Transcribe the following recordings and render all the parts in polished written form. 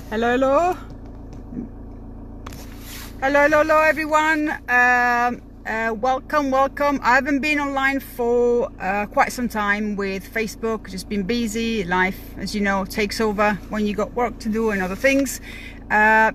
Hello, hello. Hello, everyone. Welcome. I haven't been online for quite some time with Facebook. Just been busy. Life, as you know, takes over when you got work to do and other things.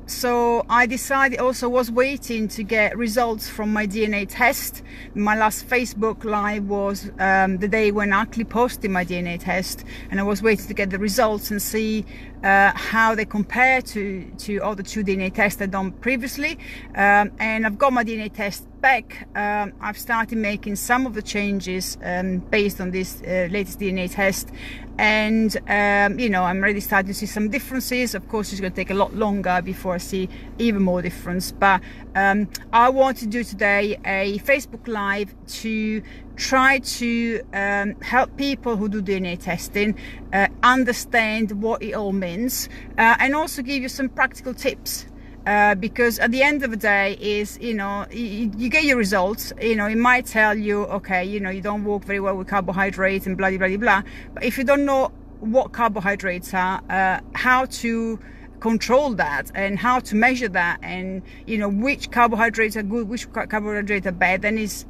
So I decided also was waiting to get results from my DNA test. My last Facebook live was the day when I actually posted my DNA test, and I was waiting to get the results and see how they compare to other two DNA tests I'd done previously. And I've got my DNA test back. I've started making some of the changes based on this latest DNA test, and you know, I'm already starting to see some differences. Of course, it's going to take a lot longer before I see even more difference, but I want to do today a Facebook live to try to help people who do DNA testing understand what it all means, and also give you some practical tips. Because at the end of the day is, you know, you get your results, you know, it might tell you, okay, you know, you don't work very well with carbohydrates and blah, blah, blah. But if you don't know what carbohydrates are, how to control that and how to measure that, and you know, which carbohydrates are good, which carbohydrates are bad, then is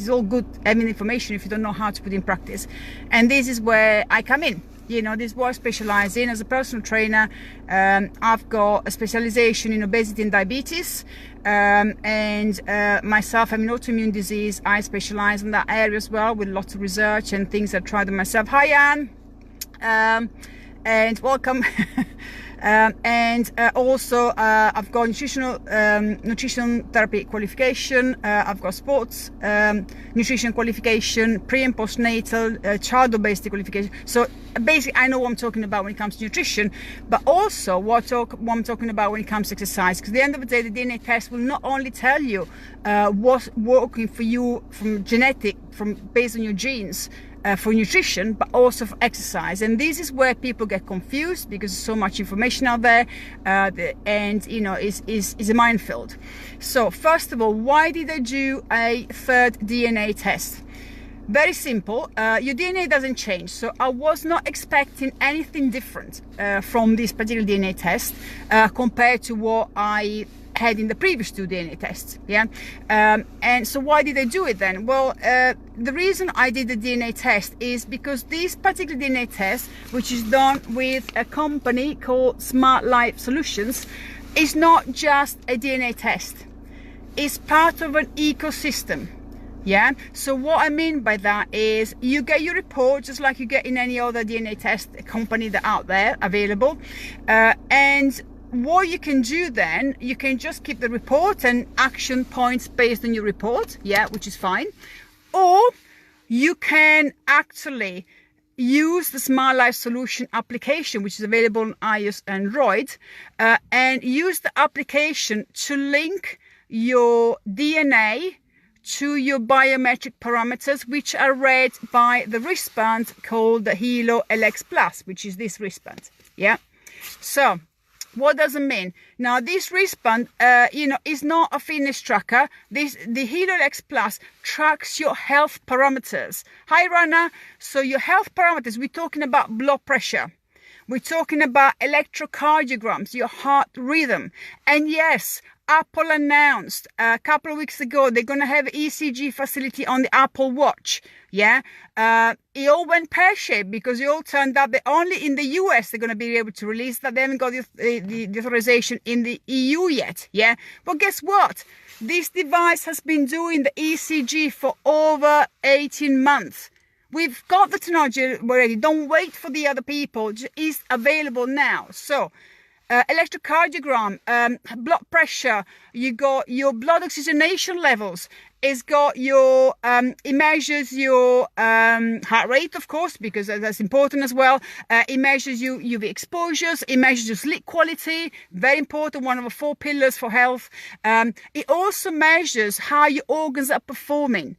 all good having information if you don't know how to put in practice. And this is where I come in. You know, this is what I specialize in as a personal trainer. I've got a specialization in obesity and diabetes, and myself, I'm an autoimmune disease. I specialize in that area as well, with lots of research and things I've tried on myself. Hi, Anne, and welcome. Also I've got nutrition therapy qualification. I've got sports nutrition qualification, pre and postnatal, child obesity qualification. So basically I know what I'm talking about when it comes to nutrition, but also what I'm talking about when it comes to exercise. Because at the end of the day, the DNA test will not only tell you what's working for you based on your genes, for nutrition, but also for exercise. And this is where people get confused, because there's so much information out there, and you know, is a minefield. So first of all, why did I do a third DNA test? Very simple. Your DNA doesn't change, so I was not expecting anything different from this particular DNA test compared to what I had in the previous two DNA tests. And so why did I do it then? Well, the reason I did the DNA test is because this particular DNA test, which is done with a company called Smart Life Solutions, is not just a DNA test. It's part of an ecosystem. So what I mean by that is you get your report just like you get in any other DNA test company that out there available, and what you can do then, you can just keep the report and action points based on your report, which is fine. Or you can actually use the Smart Life Solution application, which is available on iOS and Android, and use the application to link your DNA to your biometric parameters, which are read by the wristband called the Helo LX Plus, which is this wristband. So what does it mean? Now, this wristband, you know, is not a fitness tracker. The Helo LX Plus tracks your health parameters. Hi, Rana. So your health parameters, we're talking about blood pressure. We're talking about electrocardiograms, your heart rhythm. And yes, Apple announced a couple of weeks ago they're going to have ECG facility on the Apple Watch. It all went pear-shaped because it all turned out that only in the US they're going to be able to release that. They haven't got the authorization in the EU yet. But guess what? This device has been doing the ECG for over 18 months. We've got the technology already. Don't wait for the other people. It's available now. So electrocardiogram, blood pressure, you got your blood oxygenation levels, it's got your it measures your heart rate, of course, because that's important as well. It measures your UV exposures, it measures your sleep quality, very important, one of the 4 pillars for health. It also measures how your organs are performing.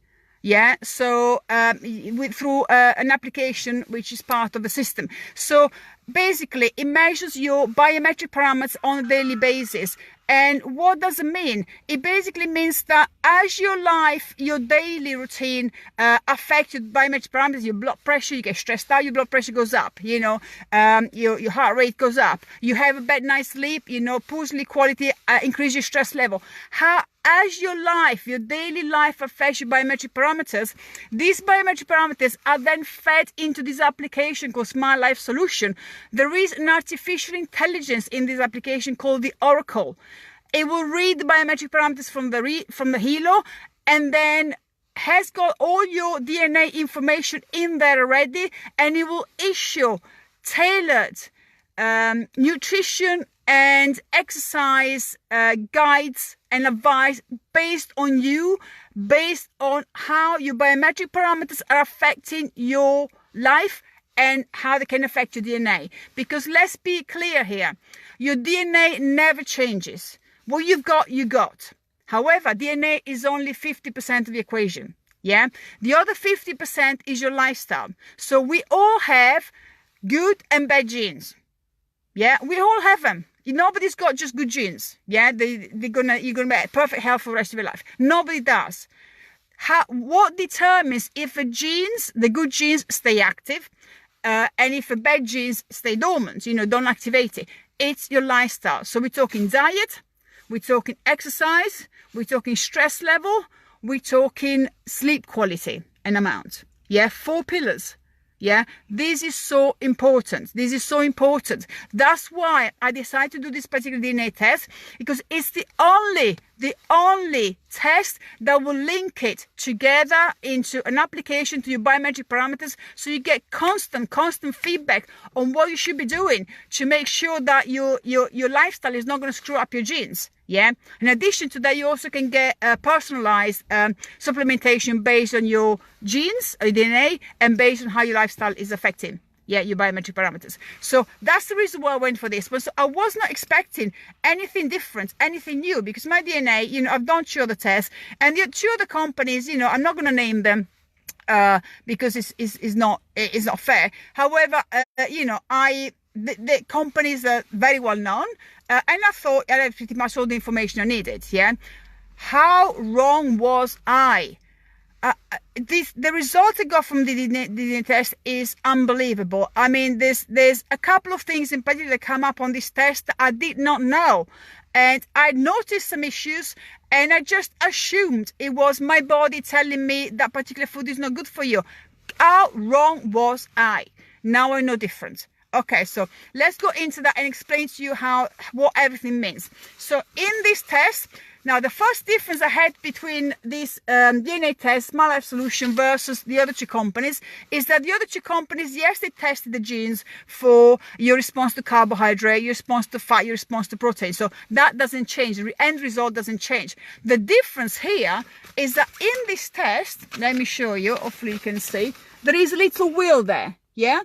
So through an application which is part of the system. So basically it measures your biometric parameters on a daily basis, And what does it mean? It basically means that as your life, your daily routine affects your biometric parameters, your blood pressure, you get stressed out, your blood pressure goes up, your heart rate goes up, you have a bad night's sleep, poor sleep quality, increase your stress level. As your life, your daily life affects your biometric parameters, these biometric parameters are then fed into this application called Smart Life Solution. There is an artificial intelligence in this application called the Oracle. It will read the biometric parameters from the Hilo, and then has got all your DNA information in there already, and it will issue tailored nutrition and exercise guides and advice based on you, based on how your biometric parameters are affecting your life and how they can affect your DNA. Because let's be clear here, your DNA never changes. What you've got, you got. However, DNA is only 50% of the equation. Yeah, the other 50% is your lifestyle. So we all have good and bad genes. Yeah, we all have them. Nobody's got just good genes. Yeah, you're gonna be perfect health for the rest of your life. Nobody does. What determines if the good genes stay active, and if the bad genes stay dormant, don't activate it? It's your lifestyle. So we're talking diet, we're talking exercise, we're talking stress level, we're talking sleep quality and amount. Yeah, 4 pillars. Yeah, this is so important. This is so important. That's why I decided to do this particular DNA test, because it's the only test that will link it together into an application to your biometric parameters, so you get constant feedback on what you should be doing to make sure that your lifestyle is not going to screw up your genes. Yeah. In addition to that, you also can get personalized supplementation based on your genes, or DNA, and based on how your lifestyle is affecting, your biometric parameters. So that's the reason why I went for this one. So I was not expecting anything different, anything new, because my DNA, I've done 2 other tests, and the 2 other companies, I'm not going to name them because it's not fair. However, the companies are very well known, and I thought I had pretty much all the information I needed. Yeah, how wrong was I? The result I got from the DNA test is unbelievable. I mean, there's a couple of things in particular that come up on this test that I did not know, and I noticed some issues, and I just assumed it was my body telling me that particular food is not good for you. How wrong was I? Now I know different. Okay, so let's go into that and explain to you what everything means. So in this test, now the first difference I had between this DNA test, Smart Life Solution, versus the other 2 companies is that the other 2 companies, yes, they tested the genes for your response to carbohydrate, your response to fat, your response to protein. So that doesn't change. The end result doesn't change. The difference here is that in this test, let me show you, hopefully you can see, there is a little wheel there. Yeah.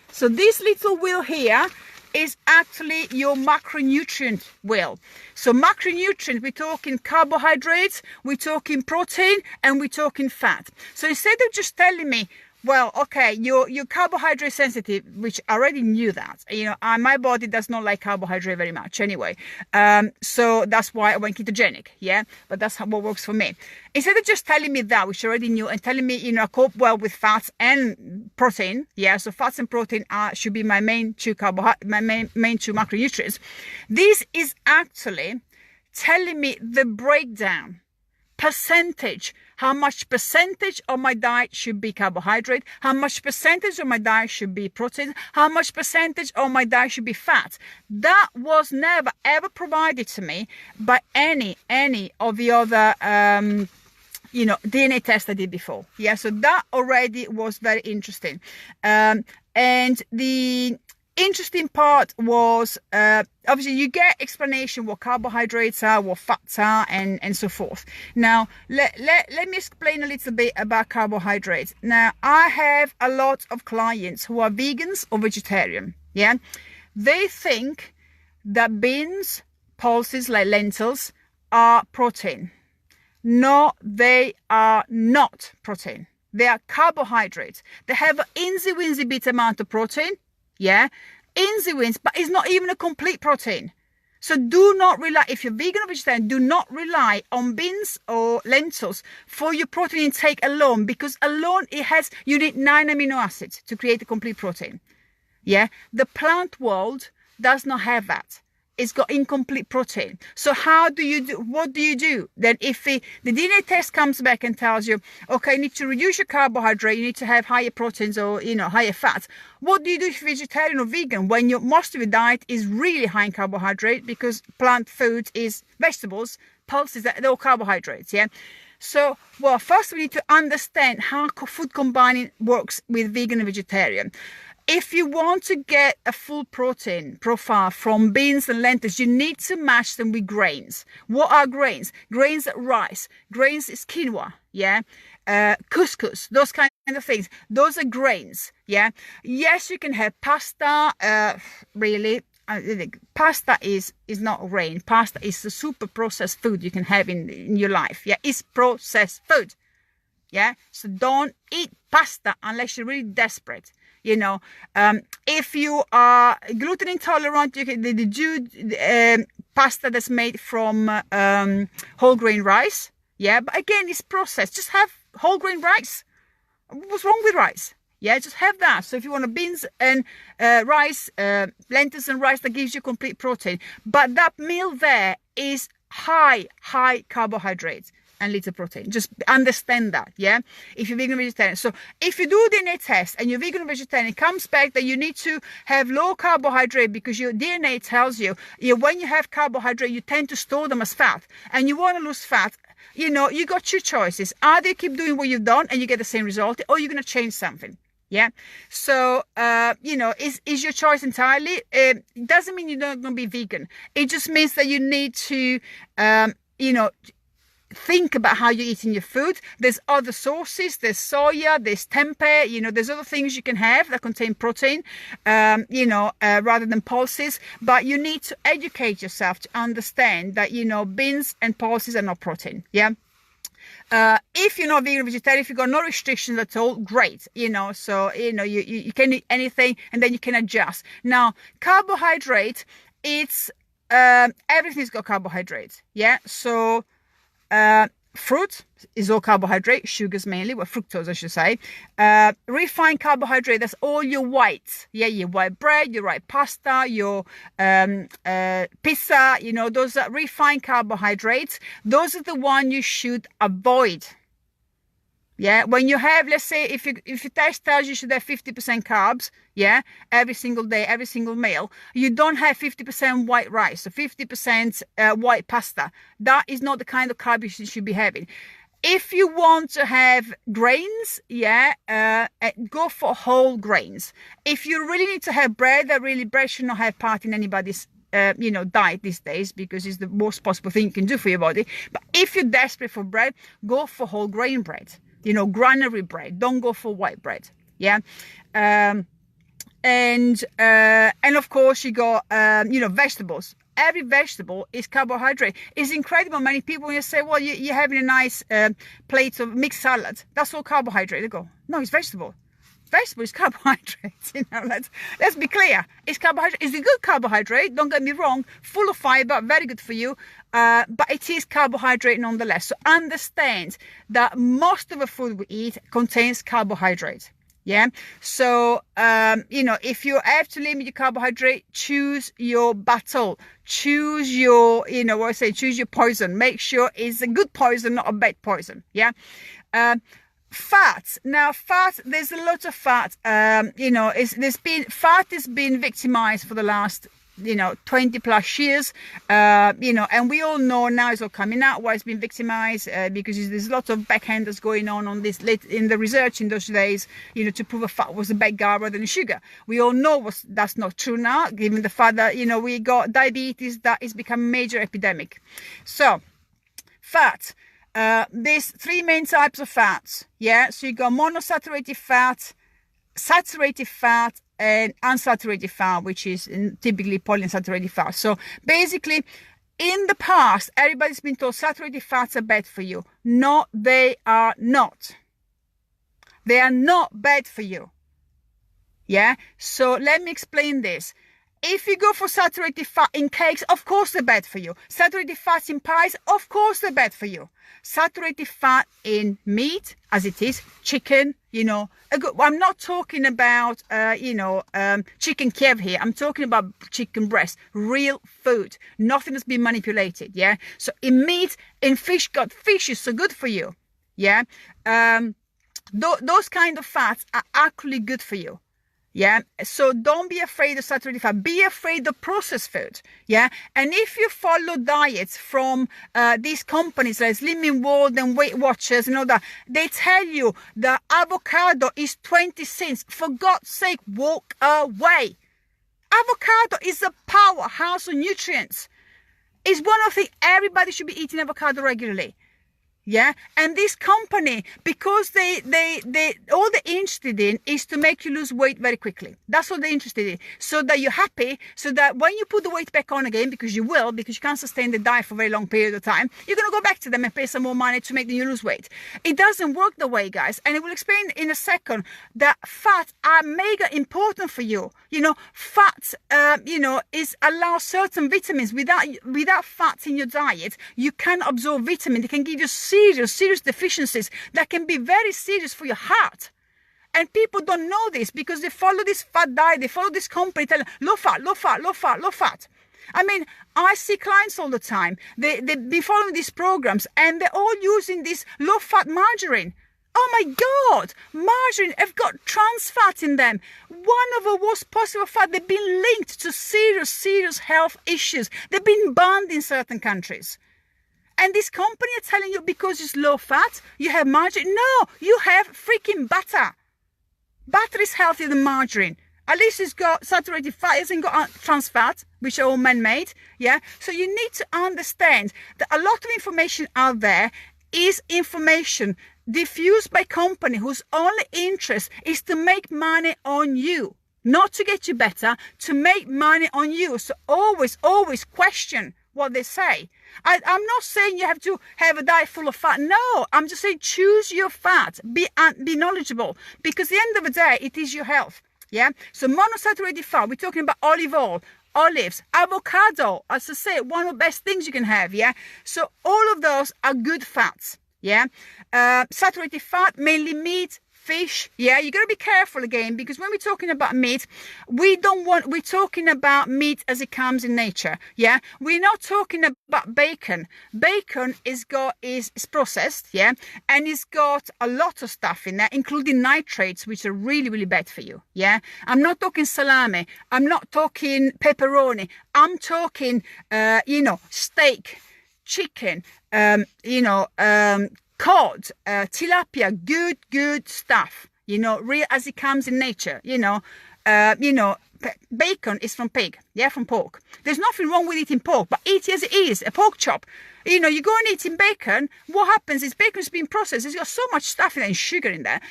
So this little wheel here is actually your macronutrient wheel. So macronutrient, we're talking carbohydrates, we're talking protein, and we're talking fat. So instead of just telling me, well, okay, you're carbohydrate sensitive, which I already knew that. My body does not like carbohydrate very much anyway. So that's why I went ketogenic, yeah? But that's what works for me. Instead of just telling me that, which I already knew, and telling me, I cope well with fats and protein, yeah? So fats and protein should be my main 2 macronutrients. This is actually telling me the breakdown, percentage, how much percentage of my diet should be carbohydrate, how much percentage of my diet should be protein, how much percentage of my diet should be fat. That was never ever provided to me by any of the other DNA tests I did before. Yeah, so that already was very interesting. And the interesting part was obviously you get explanation what carbohydrates are, what fats are, and so forth. Now let me explain a little bit about carbohydrates. Now I have a lot of clients who are vegans or vegetarian. Yeah, they think that beans, pulses like lentils are protein. No, they are not protein. They are carbohydrates. They have an insy-winsy bit amount of protein. Yeah, insy-wins, but it's not even a complete protein. So do not rely, if you're vegan or vegetarian, do not rely on beans or lentils for your protein intake alone, because alone you need 9 amino acids to create a complete protein. Yeah, the plant world does not have that. It's got incomplete protein. So what do you do? Then if the DNA test comes back and tells you, okay, you need to reduce your carbohydrate, you need to have higher proteins or, higher fats. What do you do if you're vegetarian or vegan when most of your diet is really high in carbohydrate, because plant food is vegetables, pulses, they're all carbohydrates, yeah? So, well, first we need to understand how food combining works with vegan and vegetarian. If you want to get a full protein profile from beans and lentils, you need to match them with grains. What are grains? Grains are rice. Grains is quinoa, yeah? Couscous, those kind of things. Those are grains, yeah? Yes, you can have pasta, really. Pasta is not grain. Pasta is a super processed food you can have in your life, yeah? It's processed food, yeah? So don't eat pasta unless you're really desperate. If you are gluten intolerant, you can do pasta that's made from whole grain rice. Yeah, but again, it's processed. Just have whole grain rice. What's wrong with rice? Yeah, just have that. So if you want a beans and rice, lentils and rice, that gives you complete protein. But that meal there is high carbohydrates and little protein. Just understand that, yeah? If you're vegan or vegetarian. So if you do DNA test and you're vegan or vegetarian, it comes back that you need to have low carbohydrate, because your DNA tells you, when you have carbohydrate, you tend to store them as fat, and you want to lose fat. You got two choices. Either you keep doing what you've done and you get the same result, or you're going to change something. Yeah. So, is your choice entirely. It doesn't mean you're not going to be vegan. It just means that you need to, think about how you're eating your food. There's other sources. There's soya, there's tempeh, there's other things you can have that contain protein, rather than pulses. But you need to educate yourself to understand that, beans and pulses are not protein. Yeah. If you're not vegan or vegetarian, if you've got no restrictions at all, great. So, you can eat anything and then you can adjust. Now, carbohydrate, it's, everything's got carbohydrates. Yeah. So, fruit is all carbohydrate, sugars mainly, fructose I should say. Refined carbohydrate, that's all your whites. Yeah, your white bread, your white pasta, your pizza, those are refined carbohydrates. Those are the ones you should avoid. Yeah, when you have, let's say, if your test tells you should have 50% carbs, yeah, every single day, every single meal, you don't have 50% white rice or 50% white pasta. That is not the kind of carb you should be having. If you want to have grains, yeah, go for whole grains. If you really need to have bread, bread should not have part in anybody's diet these days, because it's the most possible thing you can do for your body. But if you're desperate for bread, go for whole grain bread. Granary bread. Don't go for white bread. Yeah. And of course you got, vegetables. Every vegetable is carbohydrate. It's incredible. Many people, when you say, well, you're having a nice plate of mixed salad, that's all carbohydrate. They go, no, it's vegetable. Vegetable is carbohydrates. Let's be clear. It's carbohydrate. It's a good carbohydrate. Don't get me wrong. Full of fiber, very good for you. But it is carbohydrate nonetheless. So understand that most of the food we eat contains carbohydrate. Yeah. So if you have to limit your carbohydrate, choose your battle. Choose your, choose your poison. Make sure it's a good poison, not a bad poison. Yeah. Fat. Now, fat, there's a lot of fat. Fat has been victimized for the last 20 plus years, and we all know now it's all coming out why it's been victimized, because there's a lot of backhanders going on this late in the research in those days, to prove a fat was a bad guy rather than sugar. We all know that's not true now, given the fact that, we got diabetes that is become a major epidemic. So, fat. There's three main types of fats. Yeah, so you got monosaturated fat, saturated fat, and unsaturated fat, which is typically polyunsaturated fat. So basically, in the past, everybody's been told saturated fats are bad for you. No, they are not. They are not bad for you. Yeah, so let me explain this. If you go for saturated fat in cakes, of course they're bad for you. Saturated fats in pies, of course they're bad for you. Saturated fat in meat, as it is, chicken, I'm not talking about, chicken Kiev here. I'm talking about chicken breast, real food. Nothing has been manipulated, yeah? So in meat, in fish, God, fish is so good for you, yeah? Those kind of fats are actually good for you. Yeah, so don't be afraid of saturated fat. Be afraid of processed food. Yeah, and if you follow diets from these companies like Slimming World and Weight Watchers and all that, they tell you that avocado is 20 cents. For God's sake, walk away. Avocado is a powerhouse of nutrients. It's one of the everybody should be eating avocado regularly. Yeah, and this company, because they all they're interested in is to make you lose weight very quickly. That's what they're interested in, so that you're happy, so that when you put the weight back on again, because you can't sustain the diet for a very long period of time, you're gonna go back to them and pay some more money to make you lose weight. It doesn't work the way, guys, and I will explain in a second that fats are mega important for you. Fats, allow certain vitamins. Without fats in your diet, you can absorb vitamin. They can give you serious deficiencies that can be very serious for your heart. And people don't know this because they follow this fat diet, they follow this company, tell them, low fat, low fat, low fat, low fat. I mean, I see clients all the time. They've been following these programs and they're all using this low fat margarine. Oh my God, margarine have got trans fat in them. One of the worst possible fat. They've been linked to serious health issues. They've been banned in certain countries. And this company are telling you because it's low fat, you have margarine. No, you have freaking butter. Butter is healthier than margarine. At least it's got saturated fat, it hasn't got trans fat, which are all man-made. Yeah. So you need to understand that a lot of information out there is information diffused by company whose only interest is to make money on you, not to get you better, to make money on you. So always question what they say. I'm not saying you have to have a diet full of fat. No, I'm just saying choose your fat. Be knowledgeable, because at the end of the day, it is your health. Yeah. So monosaturated fat, we're talking about olive oil, olives, avocado. As I say, one of the best things you can have. Yeah. So all of those are good fats. Yeah. Saturated fat, mainly meat, fish. Yeah, you got to be careful again, because when we're talking about meat, we're talking about meat as it comes in nature. Yeah, we're not talking about bacon. Bacon is processed, yeah, and it's got a lot of stuff in there, including nitrates, which are really bad for you. Yeah, I'm not talking salami, I'm not talking pepperoni, I'm talking steak, chicken, cod, tilapia, good stuff, real as it comes in nature. Bacon is from pig, yeah, from pork. There's nothing wrong with eating pork, but eat it as it is, a pork chop. You go and eat in bacon, what happens is bacon's been processed, it's got so much stuff in there and sugar in there,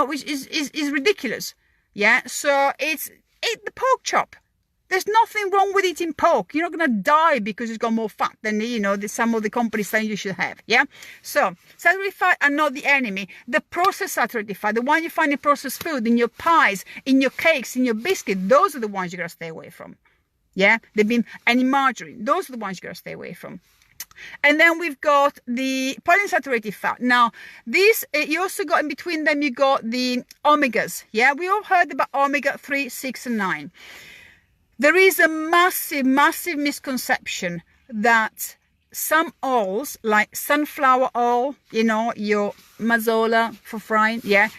which is ridiculous. Yeah, so eat the pork chop. There's nothing wrong with eating pork. You're not going to die because it's got more fat than, some of the companies saying you should have. Yeah. So saturated fat are not the enemy. The processed saturated fat, the one you find in processed food, in your pies, in your cakes, in your biscuit, those are the ones you got to stay away from. Yeah. And in margarine, those are the ones you got to stay away from. And then we've got the polyunsaturated fat. Now, this, you also got in between them, you got the omegas. Yeah. We all heard about omega 3, 6, and 9. There is a massive misconception that some oils, like sunflower oil, your mazola for frying, yeah,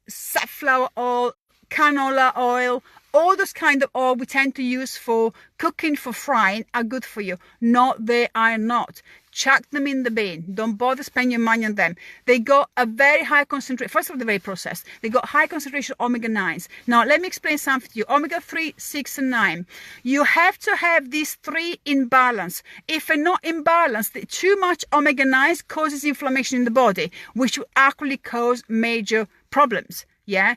safflower oil, canola oil, all those kind of oil we tend to use for cooking, for frying, are good for you. No, they are not. Chuck them in the bin. Don't bother spending your money on them. They got a very high concentration. First of all, they're very processed. They got high concentration of omega-9s. Now, let me explain something to you. Omega-3, 6, and 9. You have to have these three in balance. If they're not in balance, too much omega-9s causes inflammation in the body, which will actually cause major problems. Yeah,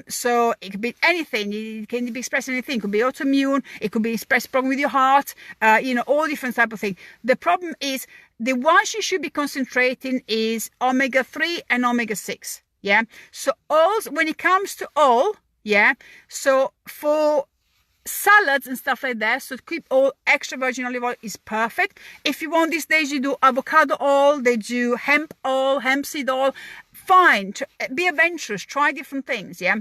so it could be anything. It can be expressed anything. It could be autoimmune. It could be expressed problem with your heart. All different type of things. The problem is the ones you should be concentrating is omega-3 and omega-6. Yeah. So when it comes to all, yeah. So for salads and stuff like that, so keep all extra virgin olive oil is perfect. If you want these days, you do avocado oil, they do hemp oil, hemp seed oil. Fine, be adventurous, try different things. Yeah.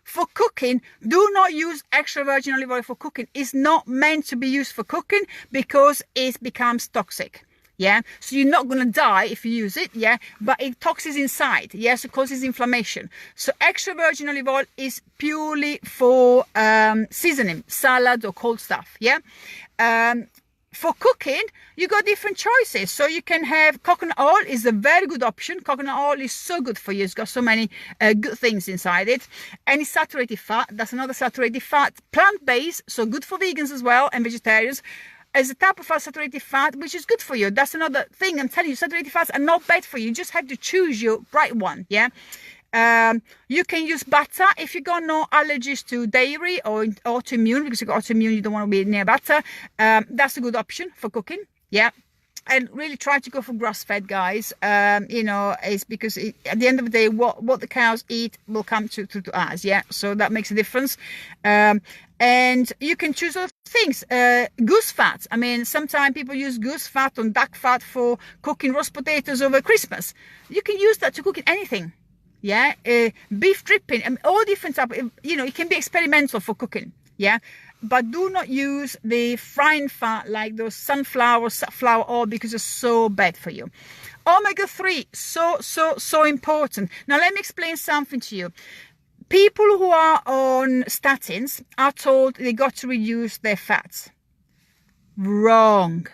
For cooking, do not use extra virgin olive oil for cooking. It's not meant to be used for cooking because it becomes toxic. Yeah, so you're not going to die if you use it. Yeah, but it toxins inside. Yes, it causes inflammation. So extra virgin olive oil is purely for seasoning salad or cold stuff. Yeah. For cooking, you got different choices. So you can have coconut oil is a very good option. Coconut oil is so good for you. It's got so many good things inside it. And it's saturated fat. That's another saturated fat. Plant-based, so good for vegans as well and vegetarians. As a type of saturated fat, which is good for you. That's another thing. I'm telling you, saturated fats are not bad for you. You just have to choose your right one. Yeah. You can use butter if you got no allergies to dairy or autoimmune, because you got autoimmune, you don't want to be near butter. That's a good option for cooking. Yeah. And really try to go for grass-fed, guys. You know, it's because at the end of the day, what the cows eat will come to us. Yeah, so that makes a difference. And you can choose other things. Goose fat. I mean, sometimes people use goose fat or duck fat for cooking roast potatoes over Christmas. You can use that to cook anything. Yeah, beef dripping, and all different type. You know, it can be experimental for cooking. Yeah. But do not use the frying fat like those sunflower oil, because it's so bad for you. Omega-3, so important. Now let me explain something to you. People who are on statins are told they got to reduce their fats. Wrong.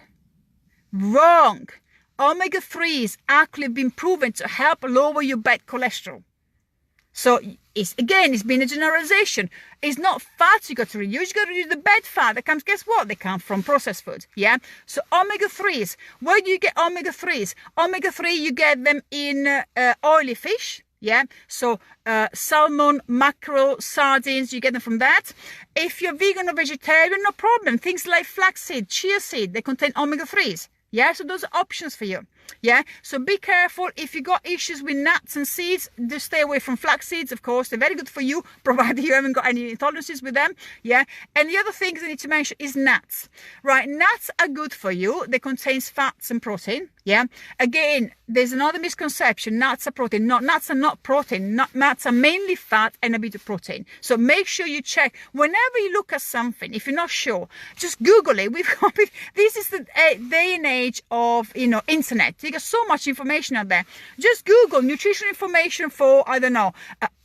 Omega-3s actually been proven to help lower your bad cholesterol. So it's been a generalization. It's not fats you got to reduce. You got to reduce the bad fat that comes. Guess what? They come from processed food. Yeah. So omega-3s. Where do you get omega-3s? Omega-3 you get them in oily fish. Yeah. So salmon, mackerel, sardines. You get them from that. If you're vegan or vegetarian, no problem. Things like flaxseed, chia seed, they contain omega-3s. Yeah, so those are options for you. Yeah, so be careful. If you got issues with nuts and seeds, just stay away from flax seeds. Of course, they're very good for you, provided you haven't got any intolerances with them. Yeah, and the other things I need to mention is nuts. Right, nuts are good for you. They contain fats and protein. Yeah, again, there's another misconception. Nuts are protein. No, nuts are not protein. Nuts are mainly fat and a bit of protein. So make sure you check whenever you look at something. If you're not sure, just Google it. This is the day and age of, you know, internet. You got so much information out there. Just Google nutrition information for, I don't know,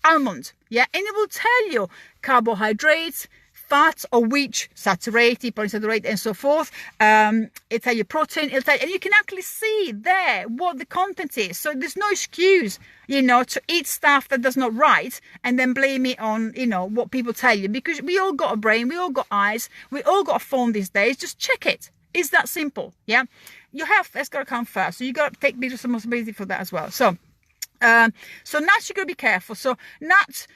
almond. Yeah, and it will tell you carbohydrates, fats or wheat, saturated, polysaccharide, and so forth. It'll tell you protein, and you can actually see there what the content is. So there's no excuse, you know, to eat stuff that does not right and then blame it on, you know, what people tell you, because we all got a brain, we all got eyes, we all got a phone these days. Just check it. It's that simple. Yeah. Your health has got to come first. So you got to take big responsibility for that as well. So nuts, you got to be careful. So nuts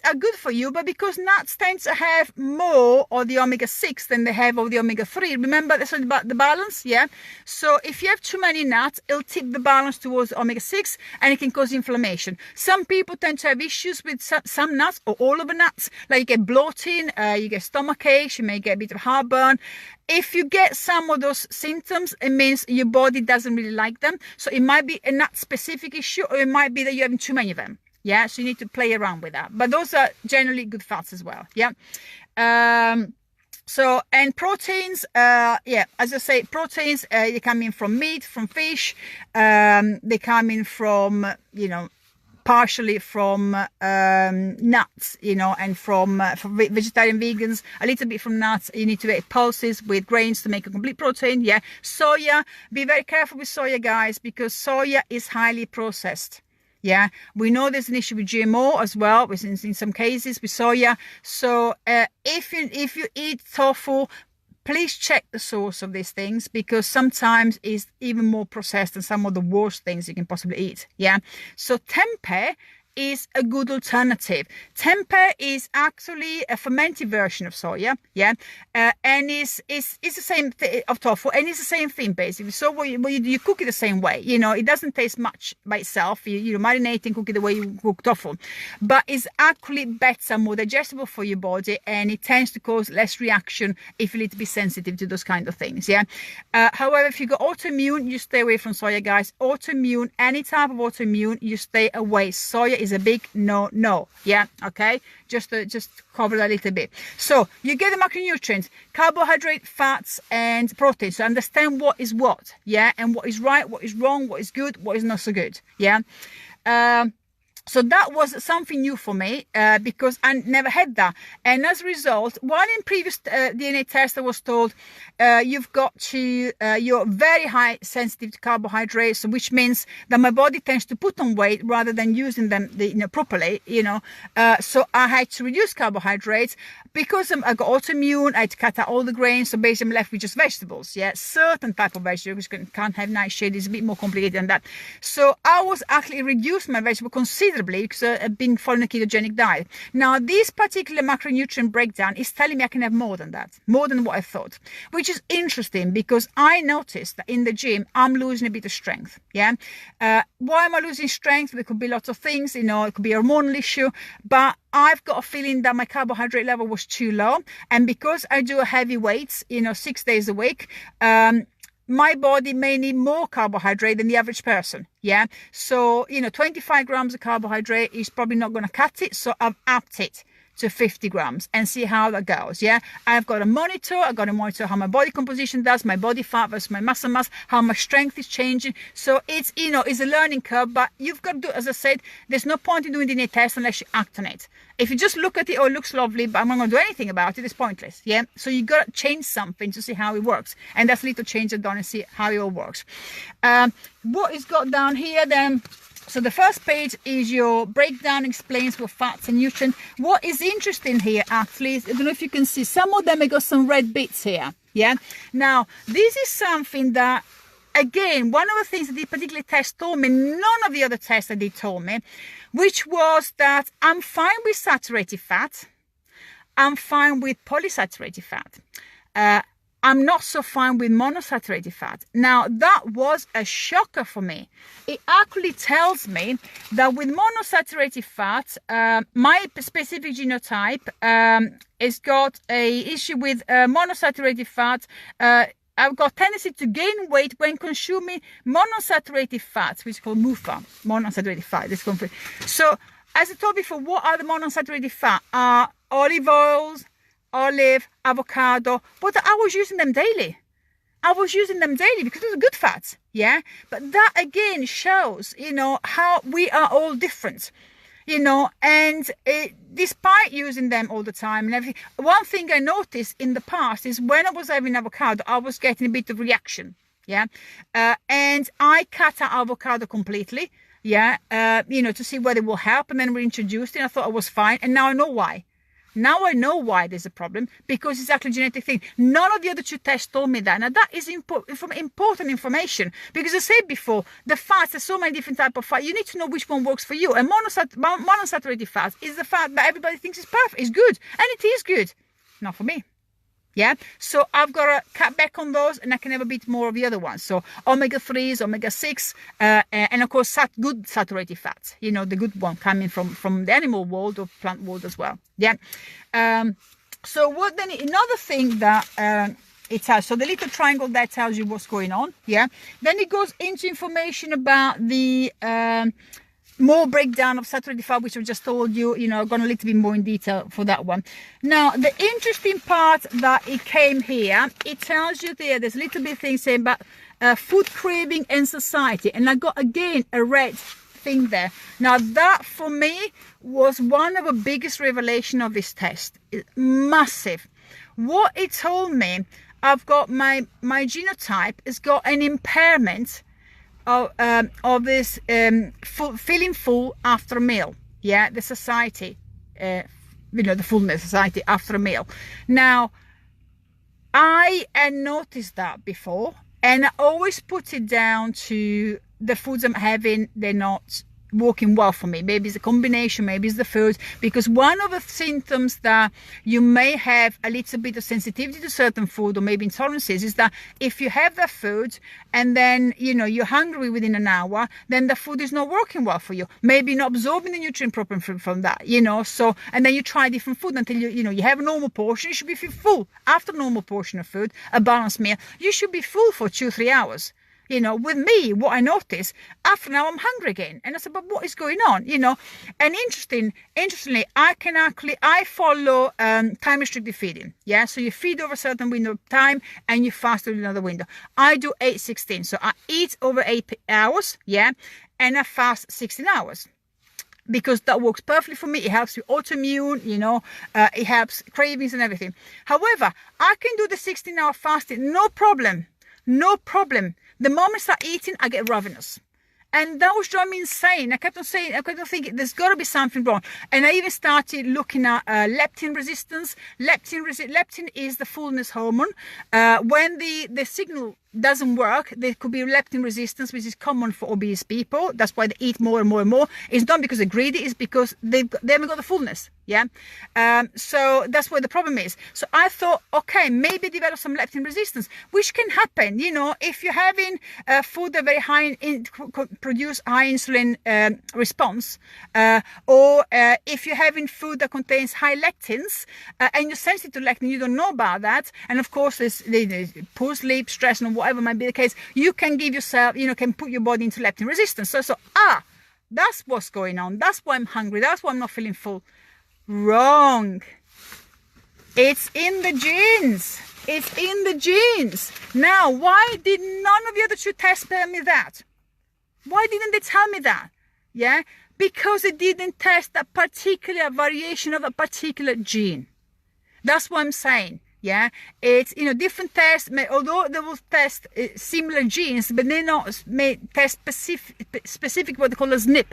are good for you, but because nuts tend to have more of the omega-6 than they have of the omega-3. Remember, that's about the balance, yeah? So if you have too many nuts, it'll tip the balance towards omega-6 and it can cause inflammation. Some people tend to have issues with some nuts or all of the nuts, like you get bloating, you get stomach aches, you may get a bit of heartburn. If you get some of those symptoms, it means your body doesn't really like them. So it might be a nut-specific issue, or it might be that you're having too many of them. Yeah, so you need to play around with that. But those are generally good fats as well. Yeah. So, and proteins, yeah, as I say, proteins, they come in from meat, from fish. They come in from, you know, partially from nuts, you know, and from vegetarian vegans, a little bit from nuts. You need to make pulses with grains to make a complete protein. Yeah. Soya, be very careful with soya, guys, because soya is highly processed. Yeah, we know there's an issue with GMO as well, in some cases with soya. So if you eat tofu, please check the source of these things, because sometimes it's even more processed than some of the worst things you can possibly eat. Yeah, so tempeh is a good alternative. Tempeh is actually a fermented version of soya, and it's the same of tofu, and it's the same thing basically. So you cook it the same way, it doesn't taste much by itself. You marinate and cook it the way you cook tofu, but it's actually better, more digestible for your body, and it tends to cause less reaction if you need to be sensitive to those kind of things. However, if you got autoimmune, you stay away from soya, guys. Autoimmune, any type of autoimmune, you stay away. Soya is a big no. Okay, just cover that a little bit. So you get the macronutrients, carbohydrate, fats, and protein. So understand what is what, and what is right, what is wrong, what is good, what is not so good. So that was something new for me because I never had that. And as a result, while in previous DNA tests I was told you've got to, you're very high sensitive to carbohydrates, which means that my body tends to put on weight rather than using them properly, so I had to reduce carbohydrates because I got autoimmune. I had to cut out all the grains, so basically I'm left with just vegetables, certain type of vegetables. Can't have nightshade, it's a bit more complicated than that. So I was actually reduced my vegetable considerably because I've been following a ketogenic diet. Now this particular macronutrient breakdown is telling me I can have more than that, more than what I thought, which is interesting because I noticed that in the gym I'm losing a bit of strength. Why am I losing strength? There could be lots of things, it could be a hormonal issue, but I've got a feeling that my carbohydrate level was too low, and because I do heavy weights 6 days a week, my body may need more carbohydrate than the average person. So 25 grams of carbohydrate is probably not going to cut it, so I've upped it to 50 grams and see how that goes. I've got to monitor how my body composition does, my body fat versus my muscle mass, how my strength is changing. So it's it's a learning curve, but you've got to do, as I said, there's no point in doing DNA test unless you act on it. If you just look at it, it looks lovely, but I'm not going to do anything about it, it's pointless. So you got to change something to see how it works, and that's a little change I've done and see how it all works. What is got down here then? So the first page is your breakdown, explains what fats and nutrients. What is interesting here actually is, I don't know if you can see, some of them have got some red bits here. Now this is something that, again, one of the things that the particular test told me, none of the other tests that they told me, which was that I'm fine with saturated fat, I'm fine with polysaturated fat. I'm not so fine with monosaturated fat. Now, that was a shocker for me. It actually tells me that with monosaturated fat, my specific genotype has got a issue with monosaturated fat. I've got tendency to gain weight when consuming monosaturated fats, which is called MUFA, monosaturated fat. So, as I told before, what are the monosaturated fat? Olive oils, olive, avocado, but I was using them daily. Because those are good fats, But that again shows, how we are all different, and despite using them all the time and everything. One thing I noticed in the past is when I was having avocado, I was getting a bit of reaction, and I cut out avocado completely, to see whether it will help, and then reintroduced it. I thought I was fine, and now I know why. Now I know why there's a problem, because it's actually a genetic thing. None of the other two tests told me that. Now that is important information, because I said before, the fats, there's so many different types of fat. You need to know which one works for you. And monosaturated fat is the fat that everybody thinks is perfect, is good, and it is good. Not for me. So I've got to cut back on those, and I can have a bit more of the other ones. So omega-3s, omega-6, and of course good saturated fats, the good one coming from the animal world or plant world as well. So what then, another thing that it tells, so the little triangle there tells you what's going on. Then it goes into information about the more breakdown of saturated fat, which I've just told you, I've gone a little bit more in detail for that one. Now, the interesting part that it came here, it tells you there's a little bit of thing saying about food craving and satiety. And I got, again, a red thing there. Now, that for me was one of the biggest revelation of this test. Massive. What it told me, I've got my genotype has got an impairment of this feeling full after a meal, the satiety, the fullness satiety after a meal. Now, I had noticed that before, and I always put it down to the foods I'm having, they're not working well for me. Maybe it's a combination, maybe it's the food, because one of the symptoms that you may have a little bit of sensitivity to certain food or maybe intolerances is that if you have that food and then, you know, you're hungry within an hour, then the food is not working well for you. Maybe not absorbing the nutrient properly from that, you know. So, and then you try different food until you know, you have a normal portion. You should be full. After a normal portion of food, a balanced meal, you should be full for 2-3 hours. You know, with me, what I after now I'm hungry again. And I said, but what is going on? You know, and interestingly, I follow time restricted feeding. Yeah. So you feed over a certain window of time and you fast over another window. I do 8-16. So I eat over 8 hours. Yeah. And I fast 16 hours. Because that works perfectly for me. It helps with autoimmune, you know, it helps cravings and everything. However, I can do the 16-hour fasting, no problem. No problem. The moment I start eating, I get ravenous. And that was driving me insane. I kept on thinking, there's got to be something wrong. And I even started looking at leptin resistance. Leptin is the fullness hormone. When the signal doesn't work, there could be leptin resistance, which is common for obese people. That's why they eat more and more and more. It's not because they're greedy, it's because they haven't got the fullness. Yeah. So that's where the problem is. So I thought, okay, maybe develop some leptin resistance, which can happen, you know, if you're having food that very high produce high insulin response, or if you're having food that contains high lectins and you're sensitive to lectin, you don't know about that. And of course, there's poor sleep, stress, and whatever might be the case, you can give yourself, you know, can put your body into leptin resistance. So that's what's going on. That's why I'm hungry. That's why I'm not feeling full. Wrong. It's in the genes. It's in the genes. Now, why did none of the other 2 tests tell me that? Why didn't they tell me that? Yeah, because they didn't test that particular variation of a particular gene. That's what I'm saying. Yeah, it's, you know, different tests, although they will test similar genes, but they may test specific what they call a SNP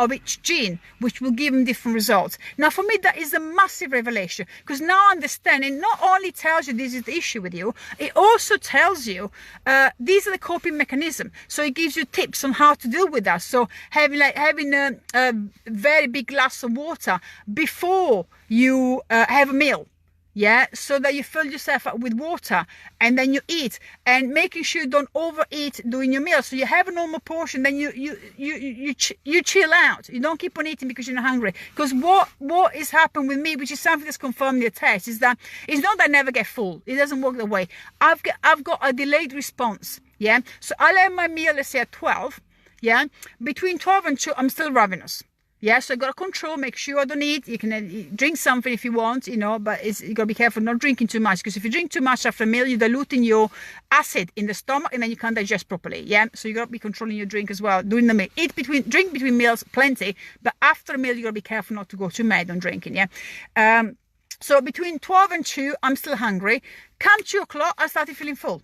of each gene, which will give them different results. Now, for me, that is a massive revelation, because now I understand it not only tells you this is the issue with you, it also tells you these are the coping mechanism. So it gives you tips on how to deal with that. So having a very big glass of water before you have a meal. Yeah, so that you fill yourself up with water and then you eat, and making sure you don't overeat during your meal. So you have a normal portion, then you chill out. You don't keep on eating because you're not hungry. Because what is happening with me, which is something that's confirmed in the test, is that it's not that I never get full. It doesn't work that way. I've got a delayed response. Yeah, so I'll have my meal, let's say at 12. Yeah, between 12 and 2, I'm still ravenous. Yeah, so you got to control, make sure I don't eat. You can drink something if you want, you know, but you got to be careful not drinking too much, because if you drink too much after a meal, you're diluting your acid in the stomach and then you can't digest properly. Yeah, so you got to be controlling your drink as well during the meal. Drink between meals, plenty, but after a meal, you got to be careful not to go too mad on drinking. Yeah, so between 12 and 2, I'm still hungry. Come 2 o'clock, I started feeling full.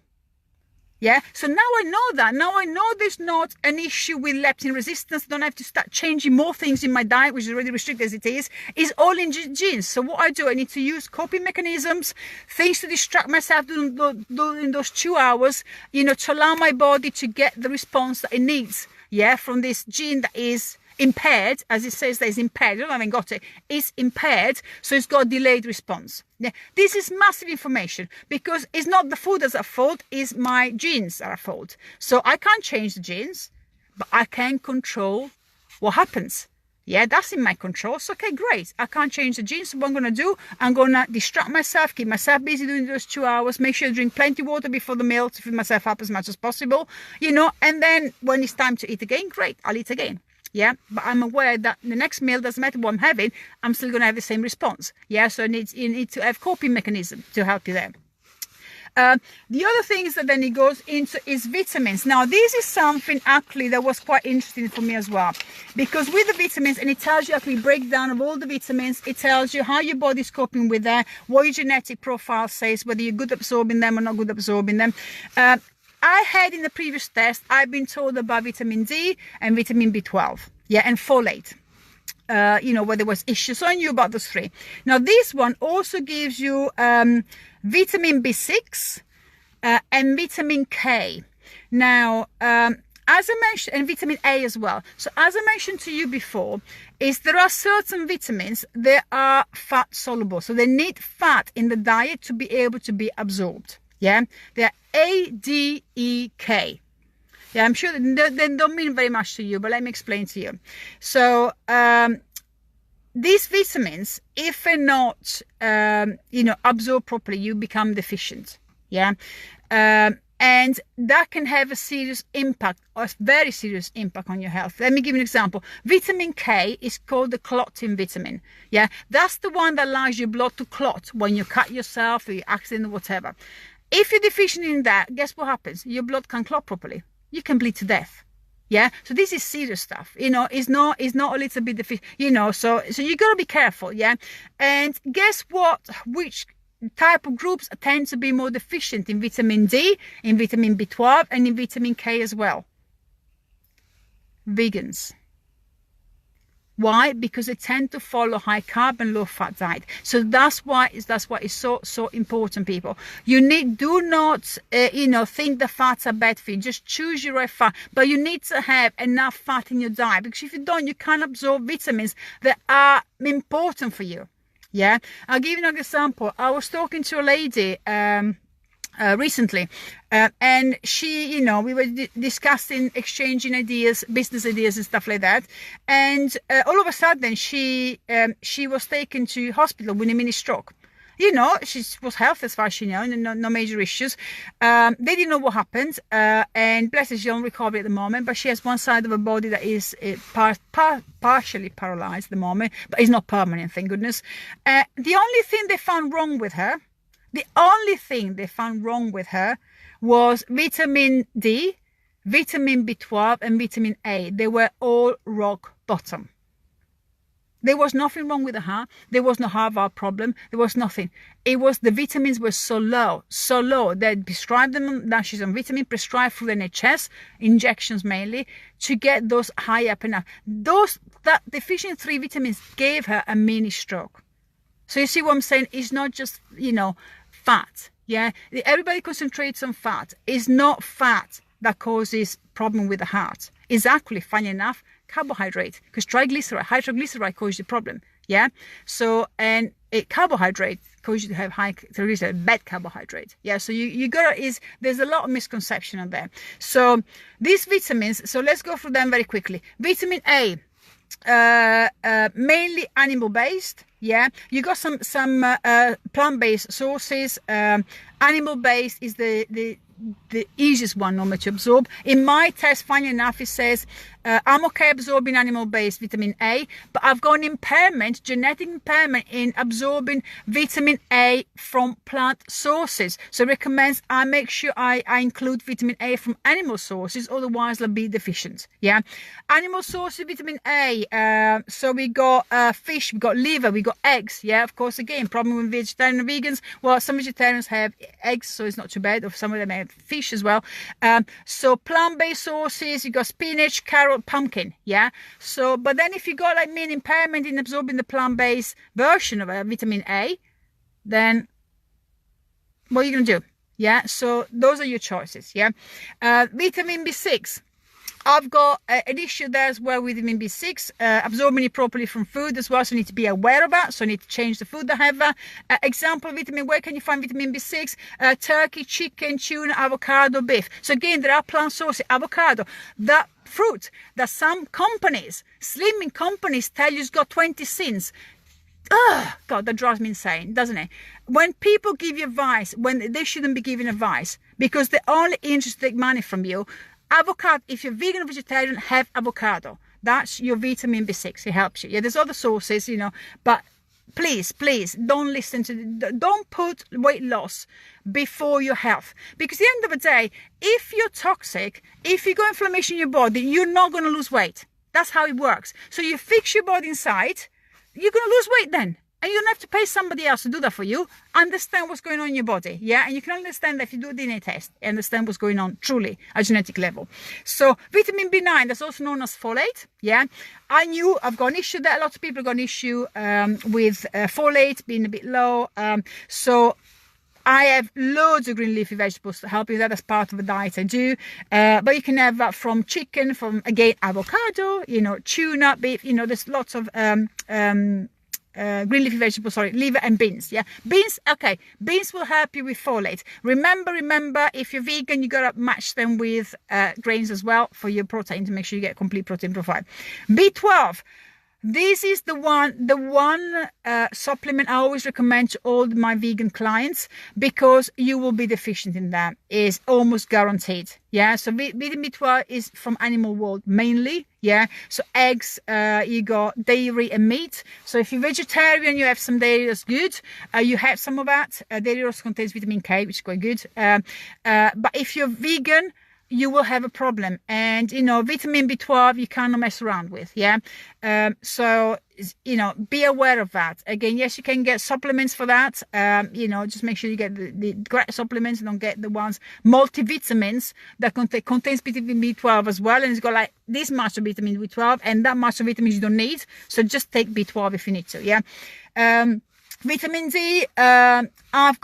Yeah, so now I know that. Now I know there's not an issue with leptin resistance. I don't have to start changing more things in my diet, which is already restricted as it is. It's all in genes. So what I do, I need to use coping mechanisms, things to distract myself during those 2 hours, you know, to allow my body to get the response that it needs. Yeah, from this gene that is impaired, as it says that it's impaired. I haven't got it. It's impaired, so it's got a delayed response. Yeah, this is massive information, because it's not the food that's at fault, it's my genes that are at fault. So I can't change the genes, but I can control what happens. Yeah, that's in my control. So, okay, great. I can't change the genes. So what I'm going to do, I'm going to distract myself, keep myself busy during those 2 hours, make sure I drink plenty of water before the meal to fill myself up as much as possible, you know, and then when it's time to eat again, great, I'll eat again. Yeah, but I'm aware that the next meal, doesn't matter what I'm having, I'm still going to have the same response. Yeah, so you need to have coping mechanism to help you there. The other things that then it goes into is vitamins. Now, this is something actually that was quite interesting for me as well, because with the vitamins, and it tells you actually breakdown of all the vitamins, it tells you how your body's coping with that, what your genetic profile says, whether you're good at absorbing them or not good at absorbing them. I had in the previous test, I've been told about vitamin D and vitamin B12, yeah, and folate. You know, where there was issues. So I knew about those 3. Now, this one also gives you vitamin B6 and vitamin K. Now, as I mentioned, and vitamin A as well. So as I mentioned to you before, is there are certain vitamins that are fat soluble. So they need fat in the diet to be able to be absorbed. Yeah, they're A, D, E, K. Yeah, I'm sure they don't mean very much to you, but let me explain to you. So these vitamins, if they're not, absorbed properly, you become deficient. Yeah. And that can have a serious impact, or a very serious impact on your health. Let me give you an example. Vitamin K is called the clotting vitamin. Yeah, that's the one that allows your blood to clot when you cut yourself or you accident or whatever. If you're deficient in that, guess what happens? Your blood can't clot properly. You can bleed to death. Yeah, so this is serious stuff. It's not a little bit deficient. So you got to be careful. Yeah, and guess what? Which type of groups tend to be more deficient in vitamin D, in vitamin B12, and in vitamin K as well? Vegans. Why? Because they tend to follow high carb and low fat diet. So that's why it's so important, people. Do not think the fats are bad for you. Just choose your right fat, but you need to have enough fat in your diet, because if you don't, you can't absorb vitamins that are important for you. Yeah, I'll give you an example. I was talking to a lady recently, and she, we were discussing, exchanging ideas, business ideas and stuff like that. And all of a sudden, she was taken to hospital with a mini stroke. She was healthy as far as she knows, and no major issues. They didn't know what happened, and bless her, she's on recovery at the moment, but she has one side of her body that is partially paralyzed at the moment, but it's not permanent, thank goodness. The only thing they found wrong with her was vitamin D, vitamin B12, and vitamin A. They were all rock bottom. There was nothing wrong with the heart. There was no heart valve problem. There was nothing. It was the vitamins were so low. They prescribed them. Now she's on vitamin prescribed through the NHS, injections mainly, to get those high up enough. That deficient 3 vitamins gave her a mini stroke. So you see what I'm saying? It's not just, fat. Yeah, everybody concentrates on fat. It's not fat that causes problem with the heart. It's actually, funny enough, carbohydrate, because hydroglyceride causes the problem. Yeah, so and carbohydrate causes you to have high triglyceride, bad carbohydrate. Yeah, so there's a lot of misconception on there. So these vitamins, so let's go through them very quickly. Vitamin A, mainly animal based. Yeah, you got some plant-based sources. Animal based is the easiest one normally to absorb. In my test, funny enough, it says I'm okay absorbing animal-based vitamin A, but I've got an impairment, genetic impairment in absorbing vitamin A from plant sources. So it recommends I make sure I include vitamin A from animal sources, otherwise I'll be deficient. Yeah, animal sources vitamin A. So we got fish, we got liver, we got eggs. Yeah, of course, again, problem with vegetarian and vegans. Well, some vegetarians have eggs, so it's not too bad. Or some of them have fish as well. So plant-based sources, you got spinach, carrot, pumpkin. Yeah, so but then if you got like me an impairment in absorbing the plant-based version of vitamin A, then what are you gonna do? Yeah, so those are your choices. Yeah, vitamin B6. I've got an issue there as well with vitamin B6, absorbing it properly from food as well, so I need to be aware of that, so I need to change the food I have. Example, vitamin, where can you find vitamin B6? Turkey, chicken, tuna, avocado, beef. So again, there are plant sources, avocado, that fruit that some companies, slimming companies, tell you it's got 20 sins. God, that drives me insane, doesn't it? When people give you advice, when they shouldn't be giving advice, because they're only interested to take money from you. Avocado, if you're vegan or vegetarian, have avocado. That's your vitamin B6. It helps you. Yeah, there's other sources, but please don't put weight loss before your health, because at the end of the day, if you're toxic, if you got inflammation in your body, you're not going to lose weight. That's how it works. So you fix your body inside, you're going to lose weight then. And you don't have to pay somebody else to do that for you. Understand what's going on in your body. Yeah, and you can understand that if you do a DNA test, understand what's going on truly at a genetic level. So vitamin B9, that's also known as folate. Yeah, I've got an issue that a lot of people have got an issue with folate being a bit low. So I have loads of green leafy vegetables to help you with that as part of the diet I do. But you can have that from chicken, from, again, avocado, tuna, beef, there's lots of green leafy vegetables, liver and beans. Yeah, beans. Okay, beans will help you with folate. Remember, if you're vegan, you gotta match them with grains as well for your protein to make sure you get a complete protein profile. B12. This is the one supplement I always recommend to all my vegan clients, because you will be deficient in that. Is almost guaranteed. Yeah, so vitamin B12 is from animal world mainly. Yeah, so eggs, you got dairy and meat. So if you're vegetarian, you have some dairy, that's good. You have some of that. Dairy also contains vitamin K, which is quite good. But if you're vegan, you will have a problem. And vitamin B12 you cannot mess around with. Yeah, so be aware of that. Again, yes, you can get supplements for that. Just make sure you get the correct supplements and don't get the ones multivitamins that contains vitamin B12 as well, and it's got like this much of vitamin B12 and that much of vitamins you don't need. So just take B12 if you need to. Yeah. Vitamin D, I've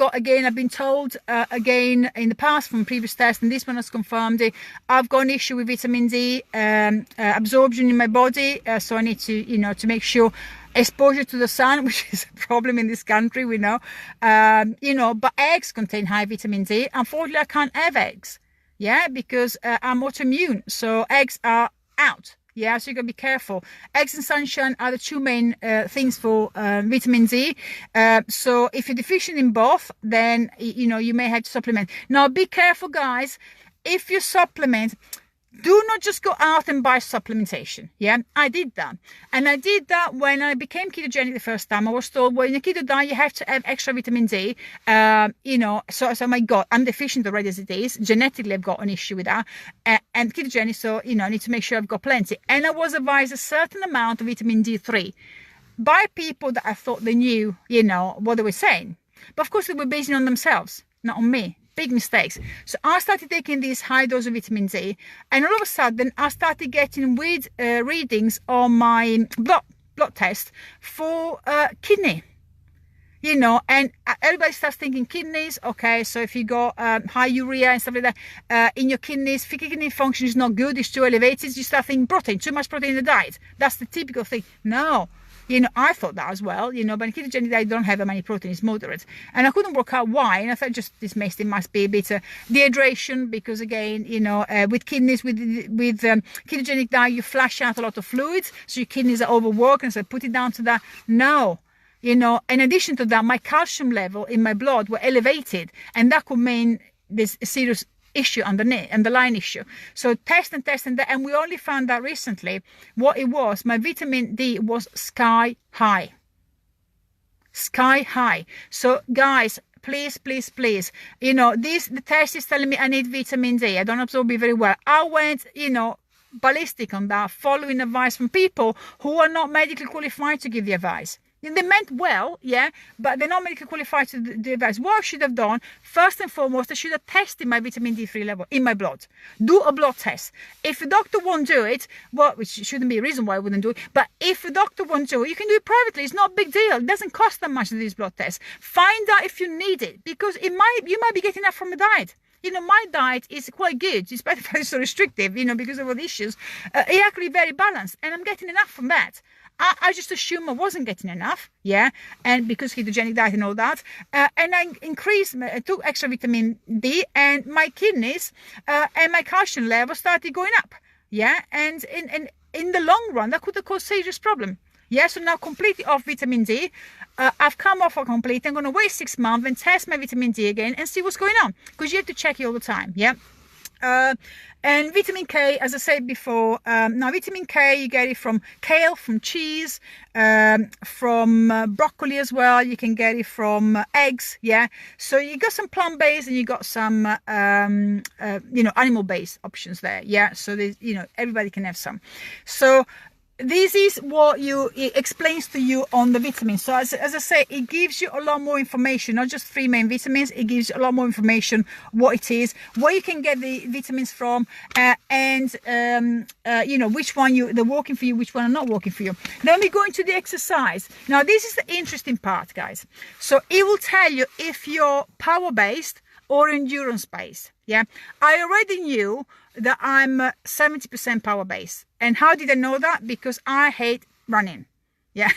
been told again in the past from previous tests, and this one has confirmed it, I've got an issue with vitamin D absorption in my body, so I need to, to make sure exposure to the sun, which is a problem in this country, we know, but eggs contain high vitamin D. Unfortunately, I can't have eggs, yeah, because I'm autoimmune, so eggs are out. Yeah, so you gotta be careful. Eggs and sunshine are the two main things for vitamin D. So if you're deficient in both, then you may have to supplement. Now, be careful, guys. If you supplement, do not just go out and buy supplementation. Yeah, I did that. And I did that when I became ketogenic the first time. I was told, well, in a keto diet, you have to have extra vitamin D. So my God, I'm deficient already as it is. Genetically, I've got an issue with that. And ketogenic, so, I need to make sure I've got plenty. And I was advised a certain amount of vitamin D3 by people that I thought they knew, what they were saying. But of course, they were basing it on themselves, not on me. Big mistakes. So I started taking this high dose of vitamin D, and all of a sudden I started getting weird readings on my blood test for kidney. And everybody starts thinking kidneys. Okay, so if you got high urea and stuff like that in your kidneys, kidney function is not good, it's too elevated, you start thinking protein, too much protein in the diet. That's the typical thing. No. I thought that as well, but in ketogenic diet, don't have that many protein, it's moderate. And I couldn't work out why. And I thought just dismissed it, must be a bit of dehydration, because again, with kidneys, with ketogenic diet, you flush out a lot of fluids. So your kidneys are overworked. And so I put it down to that. No. In addition to that, my calcium level in my blood were elevated. And that could mean this serious issue underlying issue. So test, and we only found out recently what it was. My vitamin D was sky high. So guys, please, the test is telling me I need vitamin D. I don't absorb it very well. I went ballistic on that, following advice from people who are not medically qualified to give the advice. And they meant well, yeah, but they're not medically qualified to do advice. What I should have done, first and foremost, I should have tested my vitamin D3 level in my blood. Do a blood test. If the doctor won't do it, well, which shouldn't be a reason why I wouldn't do it, but if the doctor won't do it, you can do it privately. It's not a big deal. It doesn't cost that much to do this blood test. Find out if you need it, because you might be getting that from a diet. My diet is quite good, despite the fact it's so restrictive, because of all the issues. It's actually very balanced, and I'm getting enough from that. I just assumed I wasn't getting enough, yeah, and because ketogenic diet and all that, and I took extra vitamin D, and my kidneys and my calcium level started going up, yeah, and in the long run, that could have caused serious problem. Yeah, so now completely off vitamin D. I've come off completely. I'm going to wait 6 months and test my vitamin D again and see what's going on, because you have to check it all the time, yeah. And vitamin K, as I said before, now vitamin K, you get it from kale, from cheese, from broccoli as well. You can get it from eggs, yeah. So you got some plant-based and you got some, animal-based options there, yeah. So there's, everybody can have some. So this is what it explains to you on the vitamins. So as I say, it gives you a lot more information, not just 3 main vitamins. It gives you a lot more information, what it is, where you can get the vitamins from, and you know, which one they're working for you, which one are not working for you. Then we go into the exercise. Now this is the interesting part, guys. So it will tell you if you're power based or endurance based. Yeah, I already knew that I'm 70% power based. And how did I know that? Because I hate running. Yeah,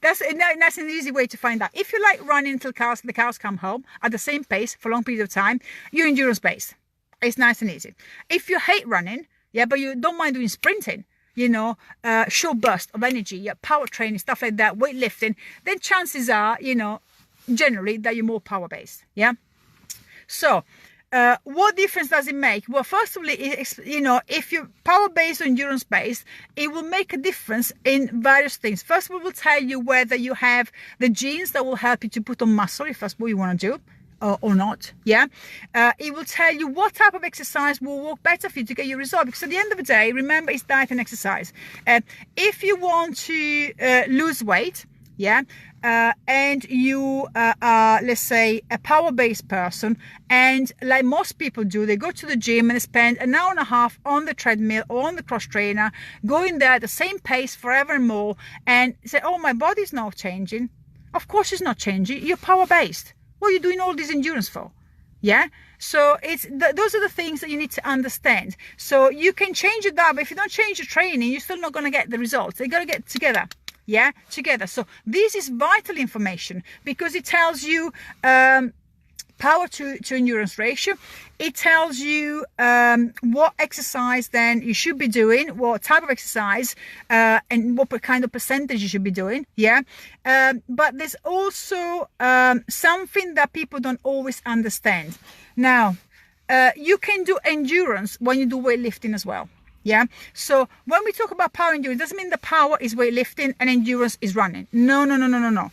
that's an easy way to find out. If you like running until the cows come home at the same pace for a long period of time, you're endurance based. It's nice and easy. If you hate running, yeah, but you don't mind doing sprinting, you know, short burst of energy, yeah, power training, stuff like that, weightlifting, then chances are, you know, generally that you're more power based. Yeah. So what difference does it make? Well, first of all, you know, if you're power based or endurance based, it will make a difference in various things. First of all, it will tell you whether you have the genes that will help you to put on muscle, if that's what you want to do, or not. Yeah, it will tell you what type of exercise will work better for you to get your result, because at the end of the day, remember, it's diet and exercise. If you want to lose weight, yeah, and you are, let's say, a power-based person, and like most people do, they go to the gym and spend an hour and a half on the treadmill or on the cross trainer, going there at the same pace forever and more, and say, oh, my body's not changing. Of course it's not changing. You're power-based. What are you doing all this endurance for? Yeah, so those are the things that you need to understand. So you can change your diet, but if you don't change your training, you're still not going to get the results. They got to get together. Yeah, together. So this is vital information, because it tells you power to endurance ratio. It tells you what exercise then you should be doing, what type of exercise, and what kind of percentage you should be doing. Yeah, but there's also something that people don't always understand. Now, you can do endurance when you do weightlifting as well. Yeah, so when we talk about power endurance, it doesn't mean the power is weightlifting and endurance is running. No.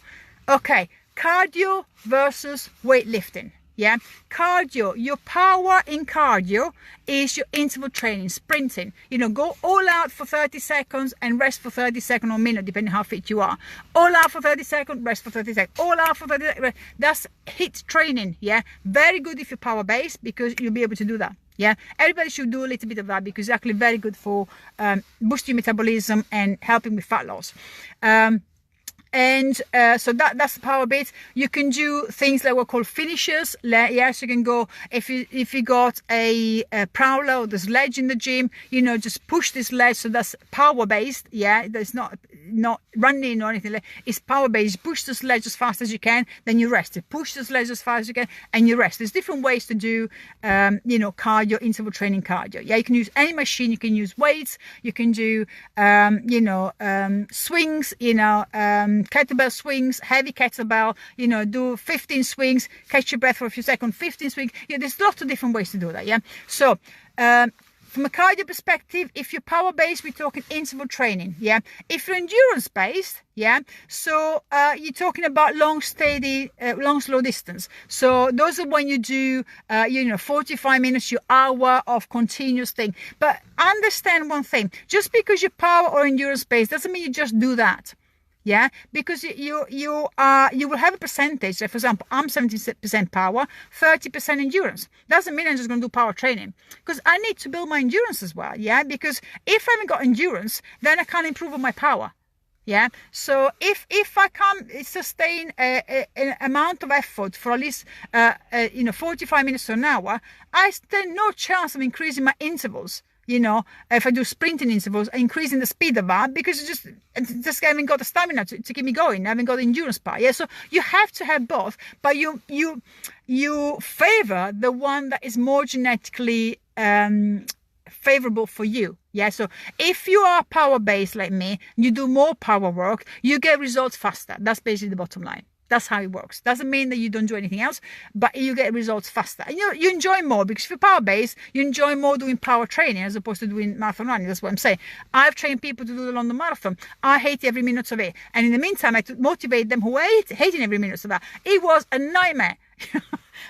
Okay, cardio versus weightlifting. Yeah, cardio, your power in cardio is your interval training, sprinting. You know, go all out for 30 seconds and rest for 30 seconds or a minute, depending how fit you are. All out for 30 seconds, rest for 30 seconds. All out for 30 seconds. That's HIIT training. Yeah, very good if you're power based, because you'll be able to do that. Yeah, everybody should do a little bit of that, because it's actually very good for boosting metabolism and helping with fat loss. So that's the power bit. You can do things like what called finishers. Yes, you can go, if you got a prowler or the sledge in the gym, you know, just push this ledge. So that's power based. Yeah, that's not running or anything. It's power based. Push the sledge as fast as you can, then you rest. Push the sledge as fast as you can, and you rest. There's different ways to do you know, cardio, interval training cardio. Yeah, you can use any machine. You can use weights. You can do you know, swings, you know, kettlebell swings, heavy kettlebell, you know, do 15 swings, catch your breath for a few seconds, 15 swings. Yeah, there's lots of different ways to do that. Yeah, so from a cardio perspective, if you're power based, we're talking interval training. Yeah, if you're endurance based, yeah, so you're talking about long steady, long slow distance. So those are when you do you know, 45 minutes, your hour of continuous thing. But understand one thing: just because you're power or endurance based doesn't mean you just do that. Yeah, because you will have a percentage. So for example, I'm 70% power, 30% endurance. Doesn't mean I'm just going to do power training, because I need to build my endurance as well. Yeah, because if I haven't got endurance, then I can't improve on my power. Yeah, so if I can't sustain an amount of effort for at least you know, 45 minutes to an hour, I stand no chance of increasing my intervals. You know, if I do sprinting intervals, increasing the speed of that, because just haven't got the stamina to keep me going. I haven't got the endurance part. Yeah, so you have to have both, but you favor the one that is more genetically favorable for you. Yeah, so if you are power based like me, you do more power work, you get results faster. That's basically the bottom line. That's how it works. Doesn't mean that you don't do anything else, but you get results faster. And you enjoy more, because if you're power based, you enjoy more doing power training as opposed to doing marathon running. That's what I'm saying. I've trained people to do the London Marathon. I hate every minute of it. And in the meantime, I had to motivate them who hating every minute of that. It was a nightmare.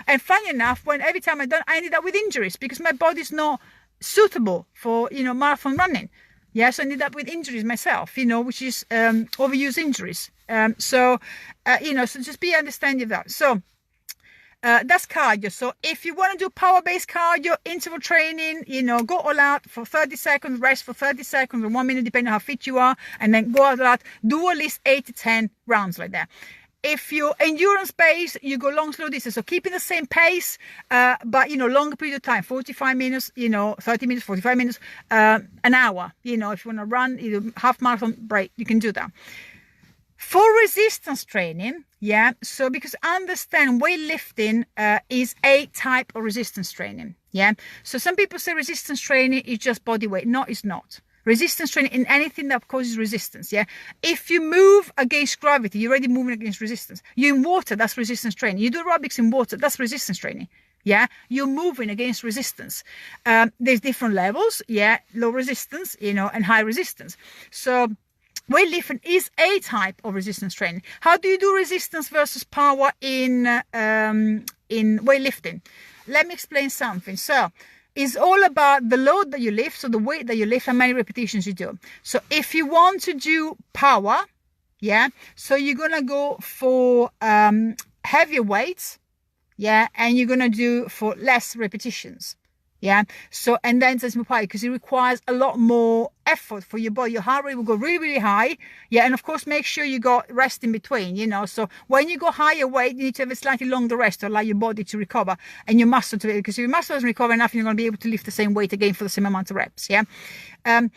And funny enough, every time I ended up with injuries, because my body's not suitable for, you know, marathon running. Yeah, so I ended up with injuries myself, which is overuse injuries. So just be understanding of that. So that's cardio. So if you want to do power-based cardio, interval training, go all out for 30 seconds, rest for 30 seconds or 1 minute, depending on how fit you are, and then go all out, do at least 8 to 10 rounds like that. If you're endurance based, you go long, slow distance. So keeping the same pace, but longer period of time, 45 minutes, 30 minutes, 45 minutes, an hour. If you want to run, half marathon break, you can do that. For resistance training, so because understand weightlifting is a type of resistance training. So some people say resistance training is just body weight. No, it's not. Resistance training in anything that causes resistance. If you move against gravity, you're already moving against resistance. You're in water, that's resistance training. You do aerobics in water, that's resistance training. You're moving against resistance. There's different levels. Low resistance, and high resistance. So weightlifting is a type of resistance training. How do you do resistance versus power in weightlifting? Let me explain something. So it's all about the load that you lift, so the weight that you lift, and many repetitions you do. So if you want to do power, so you're gonna go for heavier weights, and you're gonna do for less repetitions. So, and then there's more power because it requires a lot more effort for your body. Your heart rate will go really, really high. And of course, make sure you got rest in between, So when you go higher weight, you need to have a slightly longer rest to allow your body to recover and your muscle to, because if your muscle doesn't recover enough, you're going to be able to lift the same weight again for the same amount of reps. To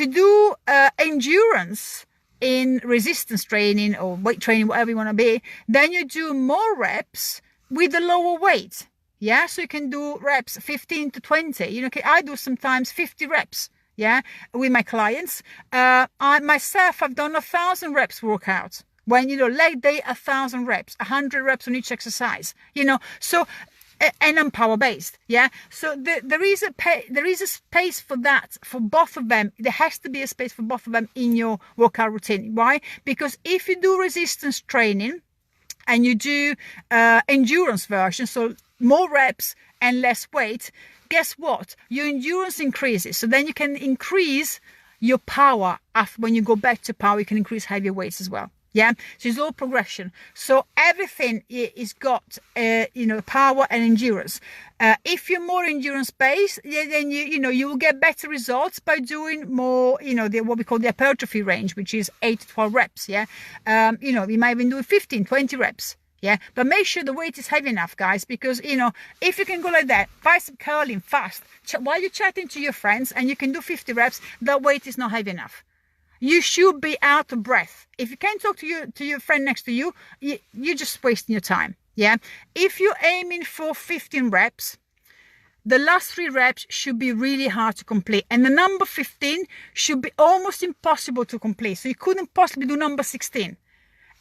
do endurance in resistance training or weight training, whatever you want to be, then you do more reps with the lower weight. So you can do reps 15 to 20. I do sometimes 50 reps. With my clients. I myself, I've done 1,000 reps workout. When leg day, 1,000 reps, 100 reps on each exercise. So, and I'm power based. So there is a space for that for both of them. There has to be a space for both of them in your workout routine. Why? Because if you do resistance training and you do endurance version, so more reps and less weight, guess what? Your endurance increases. So then you can increase your power after when you go back to power, you can increase heavier weights as well. So it's all progression. So everything is got, power and endurance. If you're more endurance based, then you will get better results by doing more, what we call the hypertrophy range, which is 8 to 12 reps. You might even do 15, 20 reps. But make sure the weight is heavy enough, guys, because, if you can go like that, bicep curling fast, while you're chatting to your friends and you can do 50 reps, that weight is not heavy enough. You should be out of breath. If you can't talk to your friend next to you, you're just wasting your time. If you're aiming for 15 reps, the last 3 reps should be really hard to complete. And the number 15 should be almost impossible to complete. So you couldn't possibly do number 16.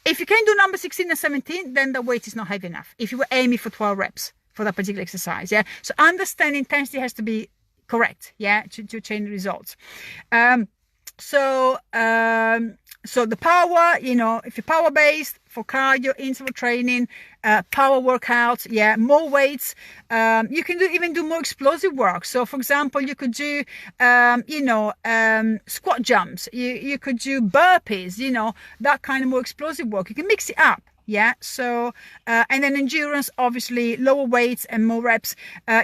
If you can do number 16 and 17, then the weight is not heavy enough. If you were aiming for 12 reps for that particular exercise, So understand intensity has to be correct, to change the results. So the power, if you're power based for cardio, interval training, power workouts, more weights. You can even do more explosive work. So for example, you could do, squat jumps. You could do burpees, that kind of more explosive work. You can mix it up. So and then endurance, obviously lower weights and more reps.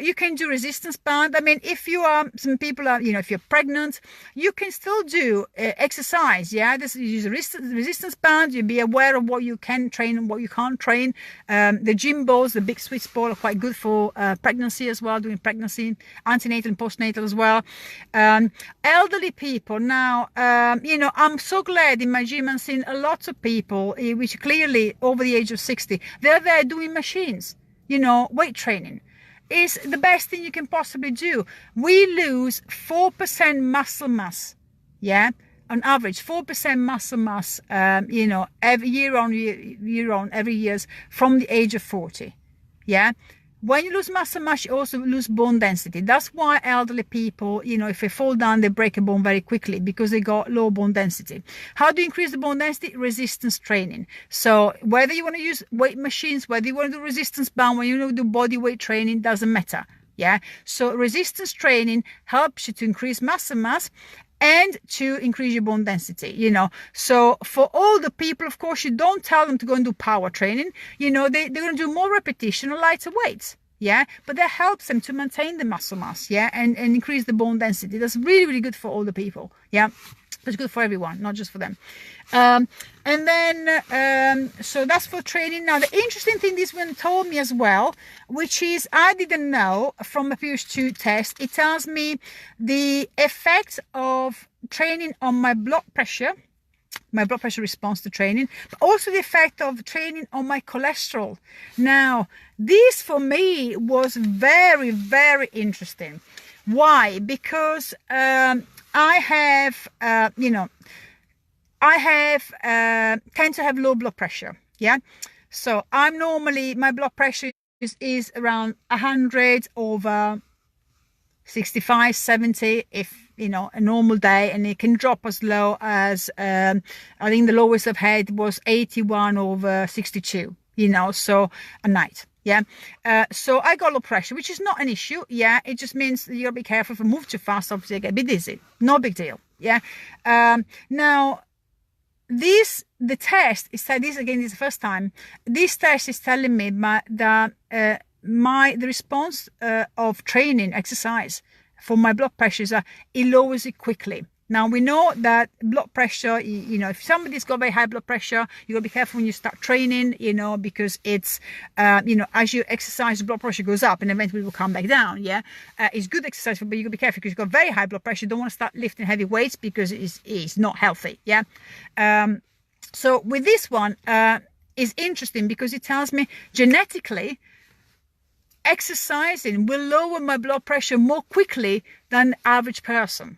You can do resistance band. I mean, if you are, some people are, if you're pregnant, you can still do exercise. This is a resistance band. You'll be aware of what you can train and what you can't train. The gym balls, the big Swiss ball, are quite good for pregnancy as well, doing pregnancy, antenatal and postnatal as well. Elderly people now, I'm so glad in my gym I'm seeing a lot of people which clearly over the age of 60, they're there doing machines, weight training is the best thing you can possibly do. We lose 4% muscle mass, on average 4% muscle mass, every year on every year from the age of 40. When you lose muscle mass, you also lose bone density. That's why elderly people, if they fall down, they break a bone very quickly because they got low bone density. How do you increase the bone density? Resistance training. So whether you want to use weight machines, whether you want to do resistance band, when you want to do body weight training, doesn't matter. So resistance training helps you to increase muscle mass. and to increase your bone density, you know. So for all the people, of course, you don't tell them to go and do power training. You know, they're going to do more repetition or lighter weights. Yeah, but that helps them to maintain the muscle mass, yeah, and increase the bone density. That's really, really good for all the people. Yeah, it's good for everyone, not just for them. And then so that's for training. Now the interesting thing this one told me as well, which is I didn't know from a previous 2 tests, it tells me the effect of training on my blood pressure response to training, but also the effect of training on my cholesterol. Now, this for me was very, very interesting. Why? Because I have, tend to have low blood pressure. Yeah. So I'm normally, my blood pressure is around 100 over 65, 70, if, you know, a normal day, and it can drop as low as, I think the lowest I've had was 81 over 62, you know, so a night. Yeah. So I got low pressure, which is not an issue. Yeah. It just means you gotta be careful. If I move too fast, obviously I get a bit dizzy. No big deal. Yeah. Now, the test is this again, this is the first time. This test is telling me the response of training exercise for my blood pressure is it lowers it quickly. Now we know that blood pressure, you know, if somebody's got very high blood pressure, you gotta be careful when you start training, you know, because it's, you know, as you exercise, the blood pressure goes up and eventually will come back down. Yeah, it's good exercise, but you gotta be careful because you've got very high blood pressure. You don't want to start lifting heavy weights because it's not healthy. Yeah. So with this one, is interesting because it tells me genetically, exercising will lower my blood pressure more quickly than the average person.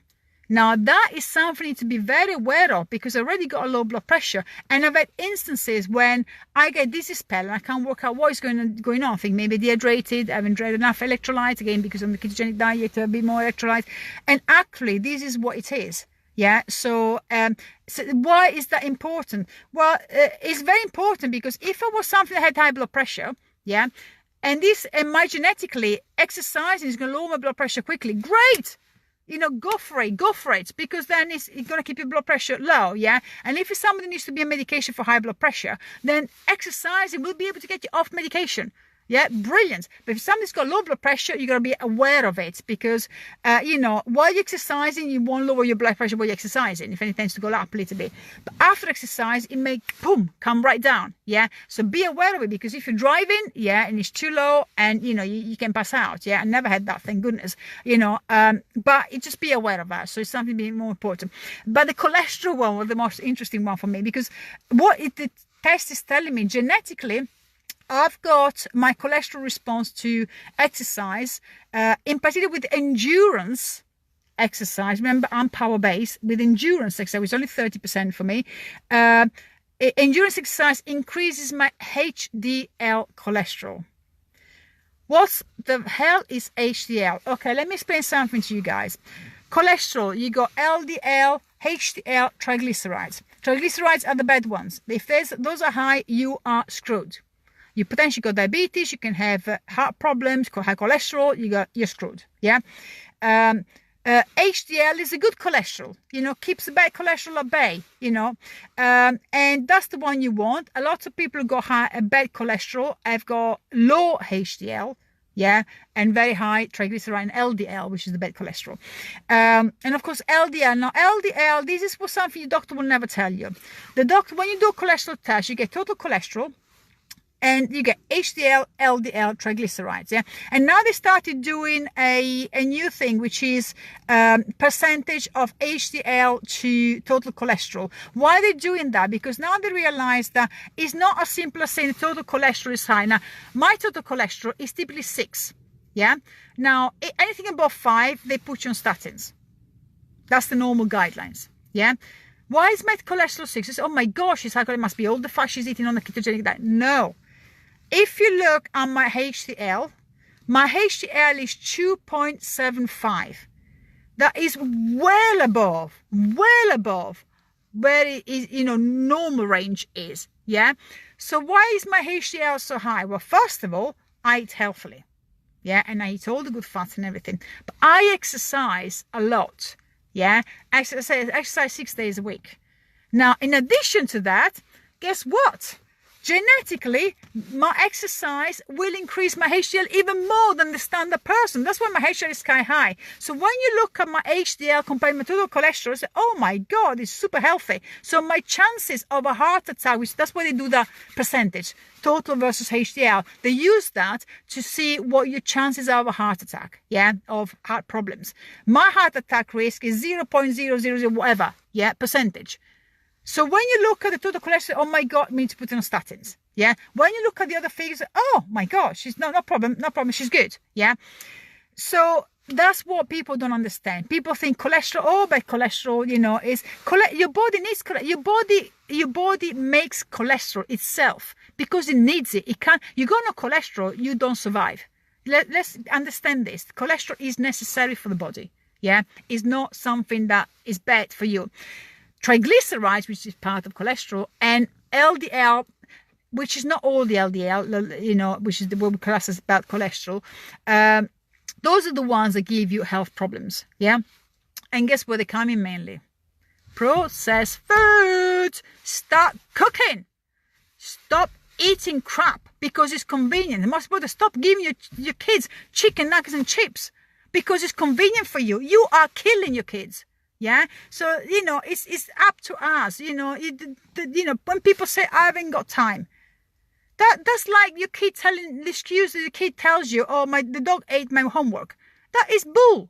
Now that is something to be very aware of because I already got a low blood pressure, and I've had instances when I get dizzy spell and I can't work out what is going on. I think maybe dehydrated, I haven't drank enough electrolytes, again because I'm on the ketogenic diet, a bit more electrolytes, and actually this is what it is. Yeah, so why is that important? Well, it's very important because if I was something that had high blood pressure, yeah, and my genetically exercising is going to lower my blood pressure quickly, great. You know, go for it, because then it's going to keep your blood pressure low, yeah? And if somebody needs to be on medication for high blood pressure, then exercising will be able to get you off medication. Yeah, brilliant. But if somebody's got low blood pressure, you got to be aware of it because, you know, while you're exercising, you won't lower your blood pressure while you're exercising. If anything, tends to go up a little bit. But after exercise, it may, boom, come right down. Yeah. So be aware of it because if you're driving, yeah, and it's too low and, you know, you can pass out. Yeah. I never had that, thank goodness, you know, but just be aware of that. So it's something being more important. But the cholesterol one was the most interesting one for me because the test is telling me genetically, I've got my cholesterol response to exercise, in particular with endurance exercise. Remember, I'm power-based. With endurance exercise, it's only 30% for me. Endurance exercise increases my HDL cholesterol. What the hell is HDL? Okay, let me explain something to you guys. Cholesterol, you got LDL, HDL, triglycerides. Triglycerides are the bad ones. If those are high, you are screwed. You potentially got diabetes, you can have heart problems, high cholesterol, you're screwed. Yeah. HDL is a good cholesterol, you know, keeps the bad cholesterol at bay, you know, and that's the one you want. A lot of people who got bad cholesterol have got low HDL, yeah, and very high triglyceride and LDL, which is the bad cholesterol. And of course, LDL. Now, LDL, this is something your doctor will never tell you. The doctor, when you do a cholesterol test, you get total cholesterol, and you get HDL, LDL, triglycerides, yeah. And now they started doing a new thing, which is percentage of HDL to total cholesterol. Why are they doing that? Because now they realize that it's not as simple as saying total cholesterol is high. Now, my total cholesterol is typically 6, yeah. Now, anything above 5, they put you on statins. That's the normal guidelines, yeah. Why is my cholesterol 6? It's, oh my gosh, it must be all the fat she's eating on the ketogenic diet. No. If you look at my HDL is 2.75. That is well above where it is, you know, normal range is, yeah? So why is my HDL so high? Well, first of all, I eat healthily, yeah? And I eat all the good fats and everything. But I exercise a lot, Yeah, exercise 6 days a week. Now, in addition to that, guess what? Genetically, my exercise will increase my HDL even more than the standard person. That's why my HDL is sky high. So when you look at my HDL compared to my total cholesterol, you say, oh my God, it's super healthy. So my chances of a heart attack, which that's why they do the percentage, total versus HDL. They use that to see what your chances are of a heart attack, yeah, of heart problems. My heart attack risk is 0.000 whatever, yeah, percentage. So when you look at the total cholesterol, oh my God, we need to put in on statins. Yeah. When you look at the other figures, oh my God, she's no problem, she's good. Yeah. So that's what people don't understand. People think cholesterol, oh, bad cholesterol, you know, is your body needs cholesterol. Your body makes cholesterol itself because it needs it. It can't. You got no cholesterol, you don't survive. Let's understand this. Cholesterol is necessary for the body. Yeah. It's not something that is bad for you. Triglycerides, which is part of cholesterol, and LDL, which is not all the LDL, you know, which is what we class as bad cholesterol. Those are the ones that give you health problems. Yeah. And guess where they come in mainly? Processed food. Start cooking. Stop eating crap because it's convenient. You must stop giving your kids chicken nuggets and chips because it's convenient for you. You are killing your kids. Yeah, so you know it's up to us. You know, when people say I haven't got time, that's like your kid telling the excuse that the kid tells you, oh the dog ate my homework. That is bull.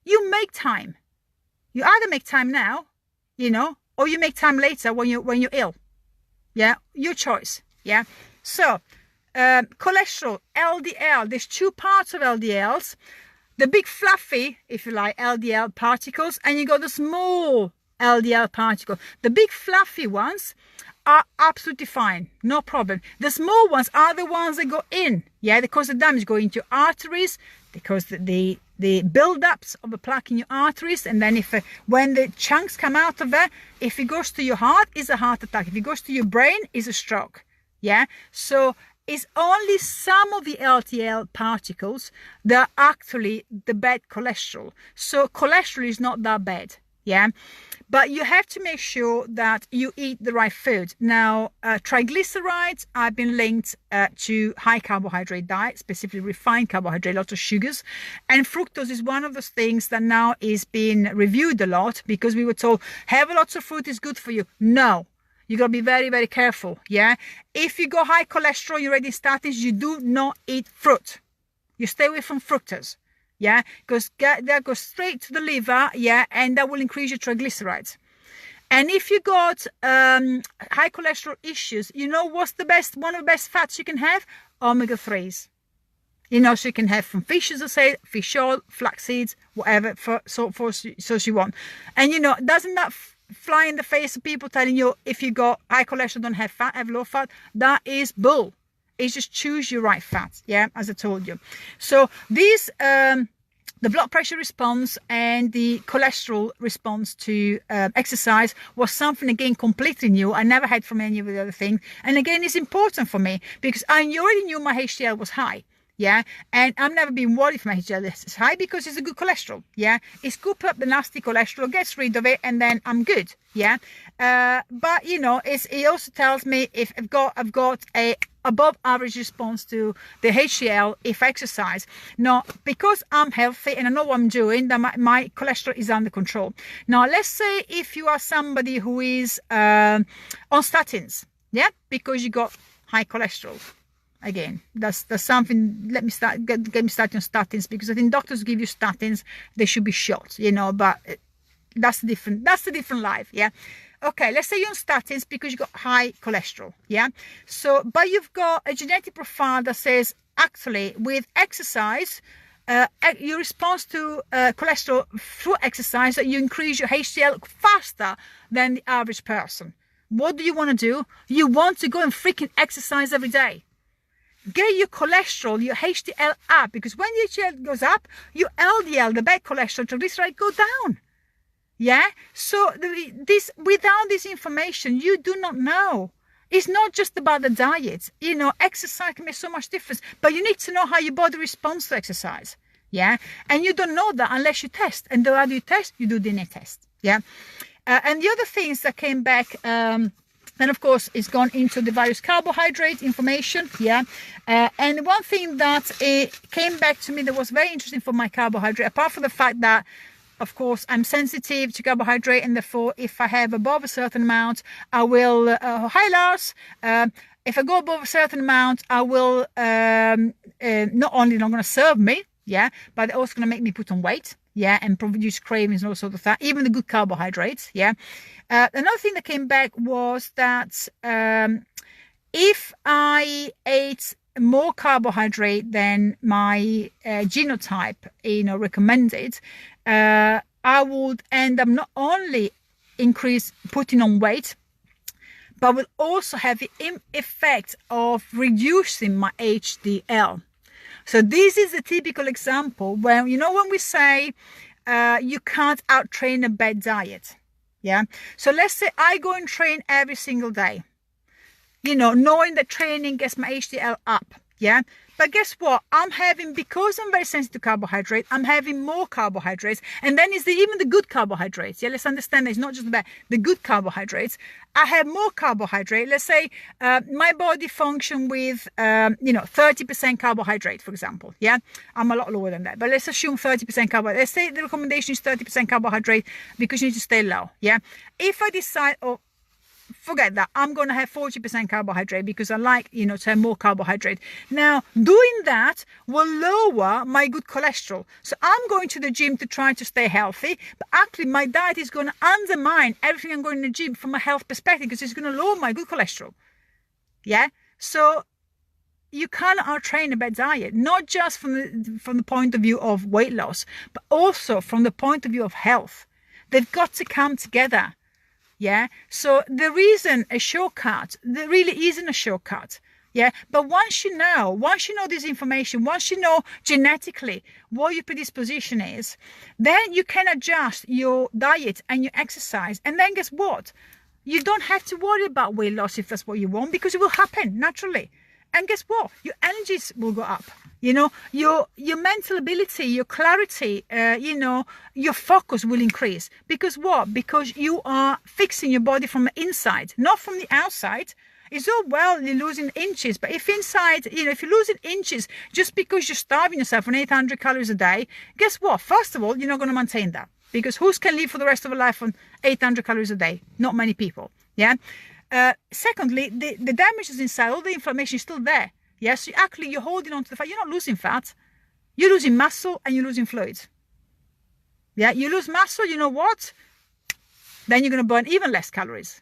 You make time. You either make time now, you know, or you make time later when you're ill. Yeah, your choice. Yeah, so cholesterol, LDL. There's two parts of LDLs. The big fluffy, if you like, LDL particles, and you got the small LDL particle. The big fluffy ones are absolutely fine, no problem. The small ones are the ones that go in, yeah, because the damage go into your arteries, because the build-ups of the plaque in your arteries, and then when the chunks come out of there, if it goes to your heart, it's a heart attack. If it goes to your brain, it's a stroke, yeah. So it's only some of the LDL particles that are actually the bad cholesterol. So cholesterol is not that bad, yeah? But you have to make sure that you eat the right food. Now, triglycerides have been linked to high carbohydrate diet, specifically refined carbohydrate, lots of sugars. And fructose is one of those things that now is being reviewed a lot because we were told, have lots of fruit is good for you. No. You got to be very, very careful, yeah? If you got high cholesterol, you're already statins, you do not eat fruit. You stay away from fructose, yeah? Because that goes straight to the liver, yeah? And that will increase your triglycerides. And if you got high cholesterol issues, you know what's one of the best fats you can have? Omega-3s. You know, so you can have from fish, as I say, fish oil, flax seeds, whatever, so you want. And, you know, doesn't that fly in the face of people telling you if you got high cholesterol, don't have fat, have low fat? That is bull. It's just choose your right fat, yeah, as I told you. So these the blood pressure response and the cholesterol response to exercise was something, again, completely new. I never had from any of the other things. And again, it's important for me because I already knew my HDL was high. Yeah, and I've never been worried if my HDL is high because it's a good cholesterol. Yeah, it scoops up the nasty cholesterol, gets rid of it, and then I'm good. Yeah, but you know, it also tells me if I've got a above average response to the HDL if I exercise. Now, because I'm healthy and I know what I'm doing, that my cholesterol is under control. Now, let's say if you are somebody who is on statins, yeah, because you got high cholesterol. Again, that's something. Let me get me started on statins because I think doctors give you statins, they should be shot, you know. But that's a different life, yeah. Okay, let's say you're on statins because you got high cholesterol, yeah. So, but you've got a genetic profile that says actually with exercise, your response to cholesterol through exercise, that you increase your HDL faster than the average person. What do you want to do? You want to go and freaking exercise every day. Get your cholesterol, your HDL up, because when your HDL goes up, your LDL, the bad cholesterol, triglyceride, go down. Yeah? So without this information, you do not know. It's not just about the diet. You know, exercise can make so much difference, but you need to know how your body responds to exercise. Yeah, and you don't know that unless you test. And how do you test? You do DNA test. Yeah, and the other things that came back. And of course, it's gone into the various carbohydrate information. Yeah, and one thing that came back to me that was very interesting for my carbohydrate, apart from the fact that, of course, I'm sensitive to carbohydrate, and therefore, if I have above a certain amount, I will. Hi, Lars. If I go above a certain amount, I will not only not going to serve me, yeah, but also going to make me put on weight, yeah, and produce cravings and all sorts of that. Even the good carbohydrates, yeah. Another thing that came back was that if I ate more carbohydrate than my genotype, recommended, I would end up not only putting on weight, but will also have the effect of reducing my HDL. So this is a typical example where, when we say you can't out-train a bad diet. Yeah. So let's say I go and train every single day, knowing that training gets my HDL up. Yeah. But guess what? Because I'm very sensitive to carbohydrate, I'm having more carbohydrates. And then it's even the good carbohydrates. Yeah, let's understand that it's not just the good carbohydrates. I have more carbohydrate. Let's say my body function with, 30% carbohydrate, for example. Yeah, I'm a lot lower than that. But let's assume 30% carbohydrate. Let's say the recommendation is 30% carbohydrate because you need to stay low. Yeah. If I decide, forget that, I'm going to have 40% carbohydrate because I like, to have more carbohydrate. Now, doing that will lower my good cholesterol. So I'm going to the gym to try to stay healthy, but actually my diet is going to undermine everything I'm going to the gym from a health perspective because it's going to lower my good cholesterol. Yeah. So you can't out-train a bad diet, not just from the point of view of weight loss, but also from the point of view of health. They've got to come together. Yeah, so there isn't a shortcut. There really isn't a shortcut. Yeah, but once you know this information, once you know genetically what your predisposition is, then you can adjust your diet and your exercise. And then guess what? You don't have to worry about weight loss if that's what you want, because it will happen naturally. And guess what? Your energies will go up. Your mental ability, your clarity, your focus will increase. Because what? Because you are fixing your body from the inside, not from the outside. It's all well you're losing inches, but if inside, if you're losing inches just because you're starving yourself on 800 calories a day, guess what? First of all, you're not going to maintain that, because who can live for the rest of their life on 800 calories a day? Not many people. Yeah. Secondly, the damage is inside. All the inflammation is still there. Yes, you're holding on to the fat. You're not losing fat. You're losing muscle and you're losing fluid. Yeah, you lose muscle, you know what? Then you're going to burn even less calories.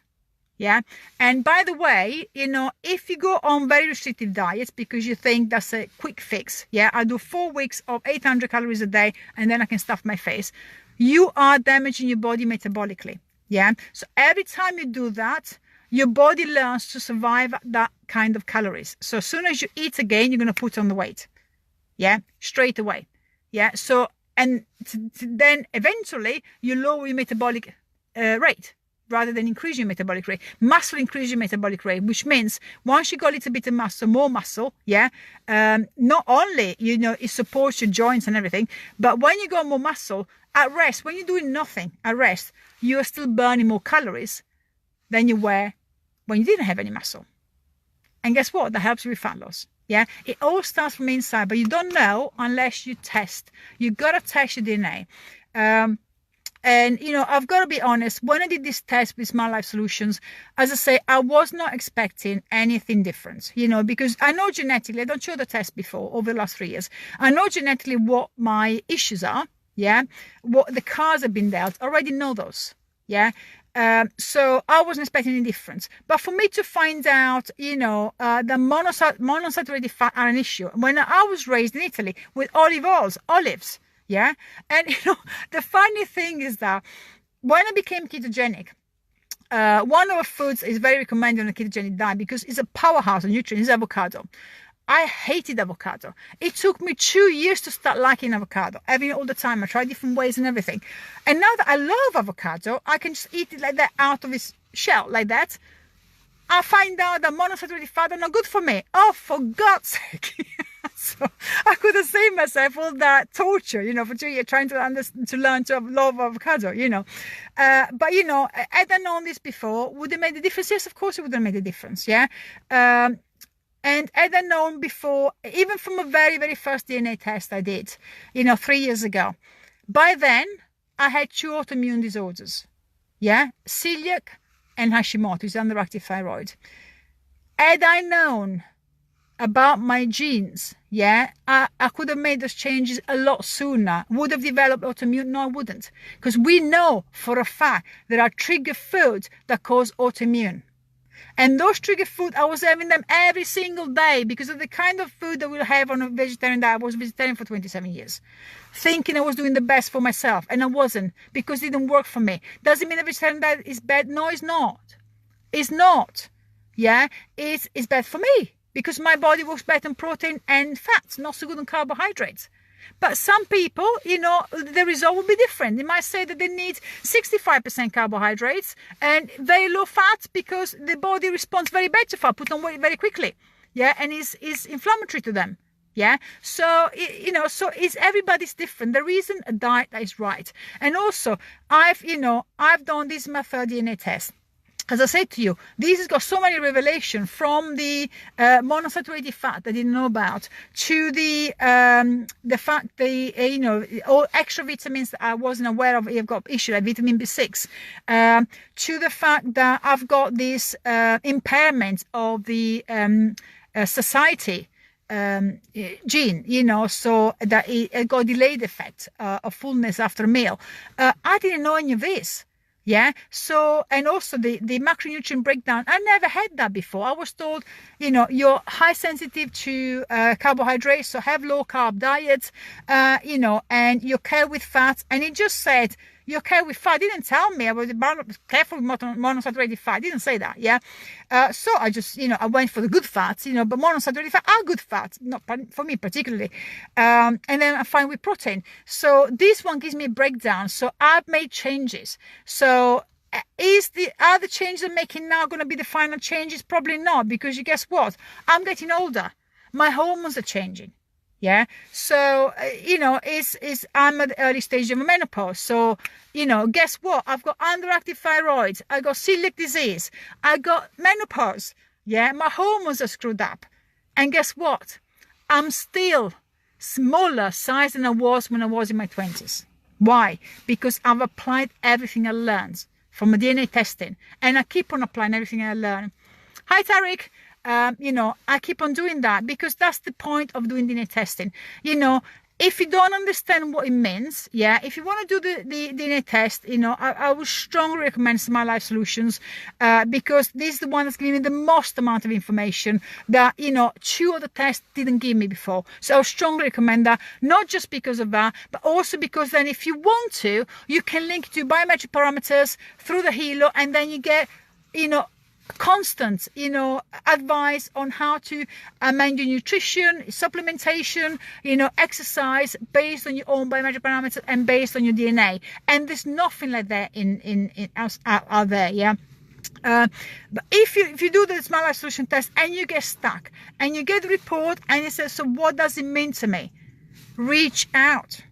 Yeah. And by the way, if you go on very restrictive diets because you think that's a quick fix, yeah, I do 4 weeks of 800 calories a day and then I can stuff my face, you are damaging your body metabolically. Yeah. So every time you do that, your body learns to survive that kind of calories. So as soon as you eat again, you're going to put on the weight. Yeah, straight away. Yeah. So, and then eventually you lower your metabolic rate rather than increase your metabolic rate. Muscle increases your metabolic rate, which means once you got a little bit of muscle, more muscle, yeah, not only, it supports your joints and everything, but when you got more muscle at rest, when you're doing nothing at rest, you are still burning more calories than you were when you didn't have any muscle. And guess what? That helps you with fat loss. Yeah, it all starts from inside, but you don't know unless you test. You got to test your DNA. And, I've got to be honest, when I did this test with Smart Life Solutions, as I say, I was not expecting anything different, because I know genetically, I don't show the test before over the last 3 years. I know genetically what my issues are. Yeah, what the cards have been dealt. I already know those. Yeah. So I wasn't expecting any difference. But for me to find out, the monosaturated fat are an issue. When I was raised in Italy with olives, yeah. And, the funny thing is that when I became ketogenic, one of the foods is very recommended on a ketogenic diet because it's a powerhouse of nutrients, is avocado. I hated avocado. It took me 2 years to start liking avocado, having it all the time. I tried different ways and everything. And now that I love avocado, I can just eat it like that out of its shell, like that. I find out that monosaturated fat are not good for me. Oh, for God's sake. So I couldn't save myself all that torture, for 2 years trying to learn to love avocado, But, had I known this before, would it make a difference? Yes, of course it would have made a difference, yeah. And had I known before, even from a very, very first DNA test I did, 3 years ago, by then I had 2 autoimmune disorders, yeah, celiac and Hashimoto's, underactive thyroid. Had I known about my genes, yeah, I could have made those changes a lot sooner. Would have developed autoimmune? No, I wouldn't. Because we know for a fact there are trigger foods that cause autoimmune. And those trigger foods, I was having them every single day because of the kind of food that we'll have on a vegetarian diet. I was vegetarian for 27 years, thinking I was doing the best for myself, and I wasn't, because it didn't work for me. Does it mean a vegetarian diet is bad? No, it's not. It's not. Yeah, it's bad for me because my body works better on protein and fats, not so good on carbohydrates. But some people, the result will be different. They might say that they need 65% carbohydrates and very low fat because the body responds very bad to fat, put on weight very quickly. Yeah, and is inflammatory to them. Yeah, so so it's everybody's different. There isn't a diet that is right. And also, I've done this my third DNA test. As I said to you, this has got so many revelations, from the monounsaturated fat that I didn't know about, to the fact all extra vitamins that I wasn't aware of. I've got issue like vitamin B6, to the fact that I've got this impairment of the satiety gene, so that it got delayed effect of fullness after a meal. I didn't know any of this. Yeah. So, and also the macronutrient breakdown, I never had that before. I was told, you're high sensitive to carbohydrates, so have low carb diets, and you're careful with fats. And it just said, you're careful with fat. It didn't tell me I was careful with monounsaturated fat. It didn't say that. Yeah. So I just, I went for the good fats, but monounsaturated fat are good fats, not for me particularly. And then I find with protein. So this one gives me a breakdown. So I've made changes. So are the changes I'm making now going to be the final changes? Probably not, because you guess what? I'm getting older. My hormones are changing. Yeah. So, I'm at the early stage of menopause. So, guess what? I've got underactive thyroid. I got celiac disease. I got menopause. Yeah. My hormones are screwed up. And guess what? I'm still smaller size than I was when I was in my 20s. Why? Because I've applied everything I learned from my DNA testing. And I keep on applying everything I learned. Hi, Tariq. I keep on doing that because that's the point of doing DNA testing. If you don't understand what it means, yeah, if you want to do the DNA test, I would strongly recommend Smart Life Solutions because this is the one that's giving me the most amount of information that, 2 other tests didn't give me before. So I would strongly recommend that, not just because of that, but also because then if you want to, you can link to biometric parameters through the Hilo, and then you get, constant advice on how to amend your nutrition, supplementation, exercise based on your own biometric parameters and based on your DNA. And there's nothing like that in out there. Yeah. But if you do the Smart Life Solution test and you get stuck and you get the report and it says, so what does it mean to me? Reach out.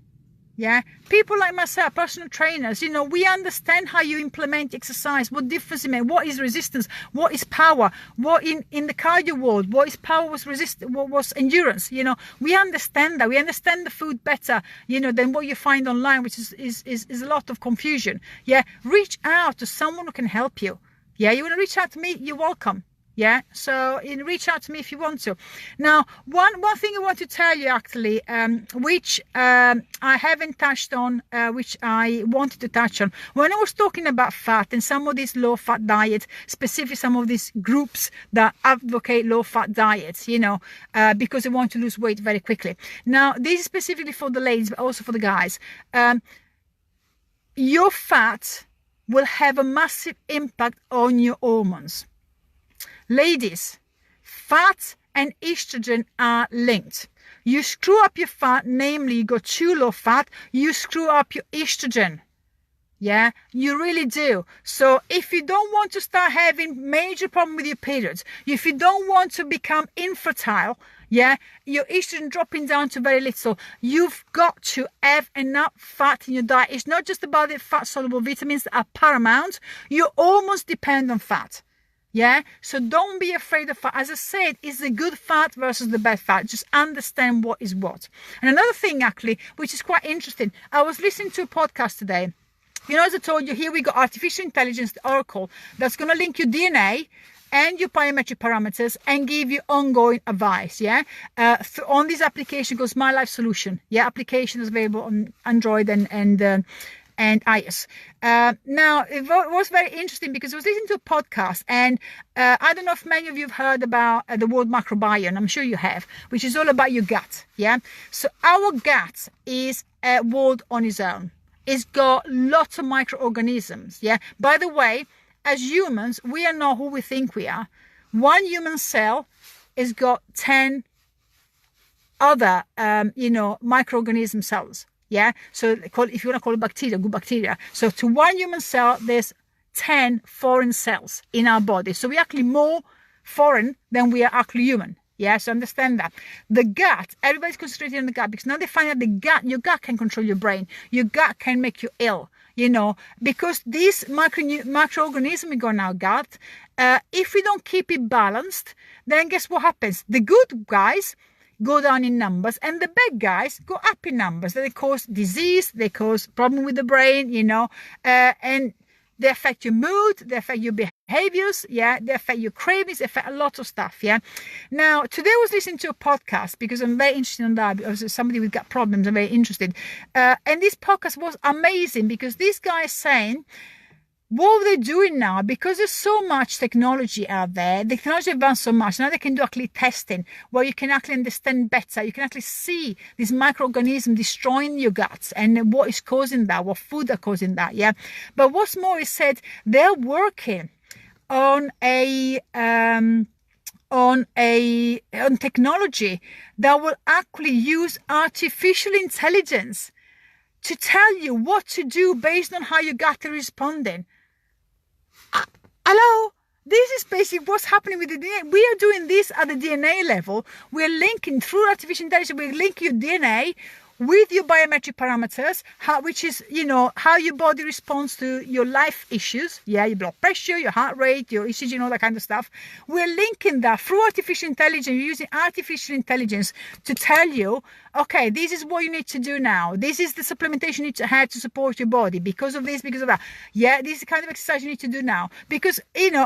Yeah, people like myself, personal trainers, we understand how you implement exercise, what difference it makes, what is resistance, what is power, what in the cardio world, what is power, what was endurance. We understand that. We understand the food better, than what you find online, which is a lot of confusion. Yeah, reach out to someone who can help you. Yeah, you want to reach out to me, you're welcome. Yeah, so reach out to me if you want to. Now, one thing I want to tell you actually, which I haven't touched on, which I wanted to touch on. When I was talking about fat and some of these low-fat diets, specifically some of these groups that advocate low-fat diets, because they want to lose weight very quickly. Now, this is specifically for the ladies, but also for the guys. Your fat will have a massive impact on your hormones. Ladies, fat and estrogen are linked. You screw up your fat, namely you go too low fat, you screw up your estrogen. Yeah, you really do. So if you don't want to start having major problem with your periods, if you don't want to become infertile, Yeah, your estrogen dropping down to very little. You've got to have enough fat in your diet. It's not just about the fat soluble vitamins that are paramount. You almost depend on fat. Yeah, so don't be afraid of fat. As I said, it's the good fat versus the bad fat. Just understand what is what. And another thing, actually, which is quite interesting, I was listening to a podcast today. You know, as I told you, here we got artificial intelligence, the Oracle, that's going to link your DNA and your biometric parameters and give you ongoing advice. Yeah, on this application goes My Life Solution. Yeah, application is available on Android and iOS. Now it was very interesting because I was listening to a podcast, and I don't know if many of you have heard about the word microbiome. I'm sure you have, which is all about your gut. Yeah, so our gut is a world on its own. It's got lots of microorganisms. Yeah, by the way, as humans, we are not who we think we are. One human cell has got 10 other, microorganism cells. Yeah, so if you want to call it bacteria, good bacteria. So to one human cell, there's 10 foreign cells in our body. So we're actually more foreign than we are actually human. Yeah, so understand that. The gut, everybody's concentrating on the gut because now they find out your gut can control your brain. Your gut can make you ill. Because these microorganisms we got in our gut, if we don't keep it balanced, then guess what happens? The good guys go down in numbers and the bad guys go up in numbers. They cause disease, they cause problem with the brain, and they affect your mood, they affect your behaviors, yeah, they affect your cravings, they affect a lot of stuff, yeah. Now, today I was listening to a podcast because I'm very interested in that, because somebody with gut problems, I'm very interested. And this podcast was amazing because this guy is saying, what they're doing now, because there's so much technology out there, the technology advanced so much, now they can do actually testing where you can actually understand better. You can actually see these microorganisms destroying your guts and what is causing that, what food are causing that, yeah. But what's more is said they're working on technology that will actually use artificial intelligence to tell you what to do based on how your gut is responding. Hello? This is basically what's happening with the DNA. We are doing this at the DNA level. We're linking through artificial intelligence, we're linking your DNA with your biometric parameters, which is, how your body responds to your life issues. Yeah, your blood pressure, your heart rate, your ECG, and all that kind of stuff. We're linking that through artificial intelligence. You're using artificial intelligence to tell you, okay, this is what you need to do now. This is the supplementation you need to have to support your body because of this, because of that. Yeah, this is the kind of exercise you need to do now. Because,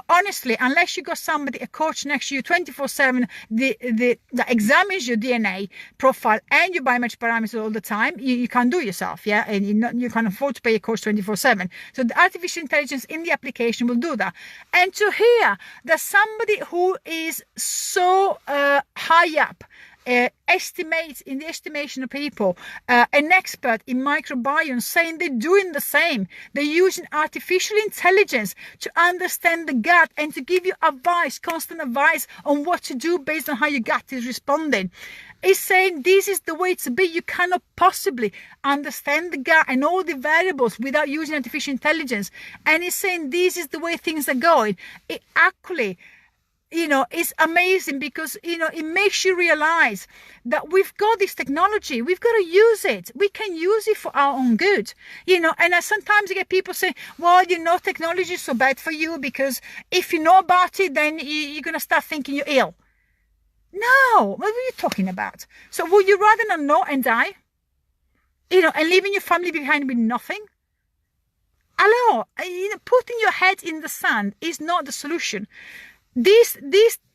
honestly, unless you got somebody, a coach next to you 24/7, that examines your DNA profile and your biometric parameters all the time, you can't do it yourself, yeah, and you can't afford to pay a coach 24/7. So the artificial intelligence in the application will do that. And to hear that somebody who is so high up, estimates in the estimation of people, an expert in microbiome saying they're doing the same. They're using artificial intelligence to understand the gut and to give you advice, constant advice on what to do based on how your gut is responding. It's saying this is the way to be. You cannot possibly understand the gut and all the variables without using artificial intelligence. And it's saying this is the way things are going. It actually, it's amazing because, it makes you realize that we've got this technology. We've got to use it. We can use it for our own good, and I sometimes get people say, well, technology is so bad for you because if you know about it, then you're going to start thinking you're ill. No, what are you talking about? So would you rather not know and die, and leaving your family behind with nothing? Hello, putting your head in the sand is not the solution. This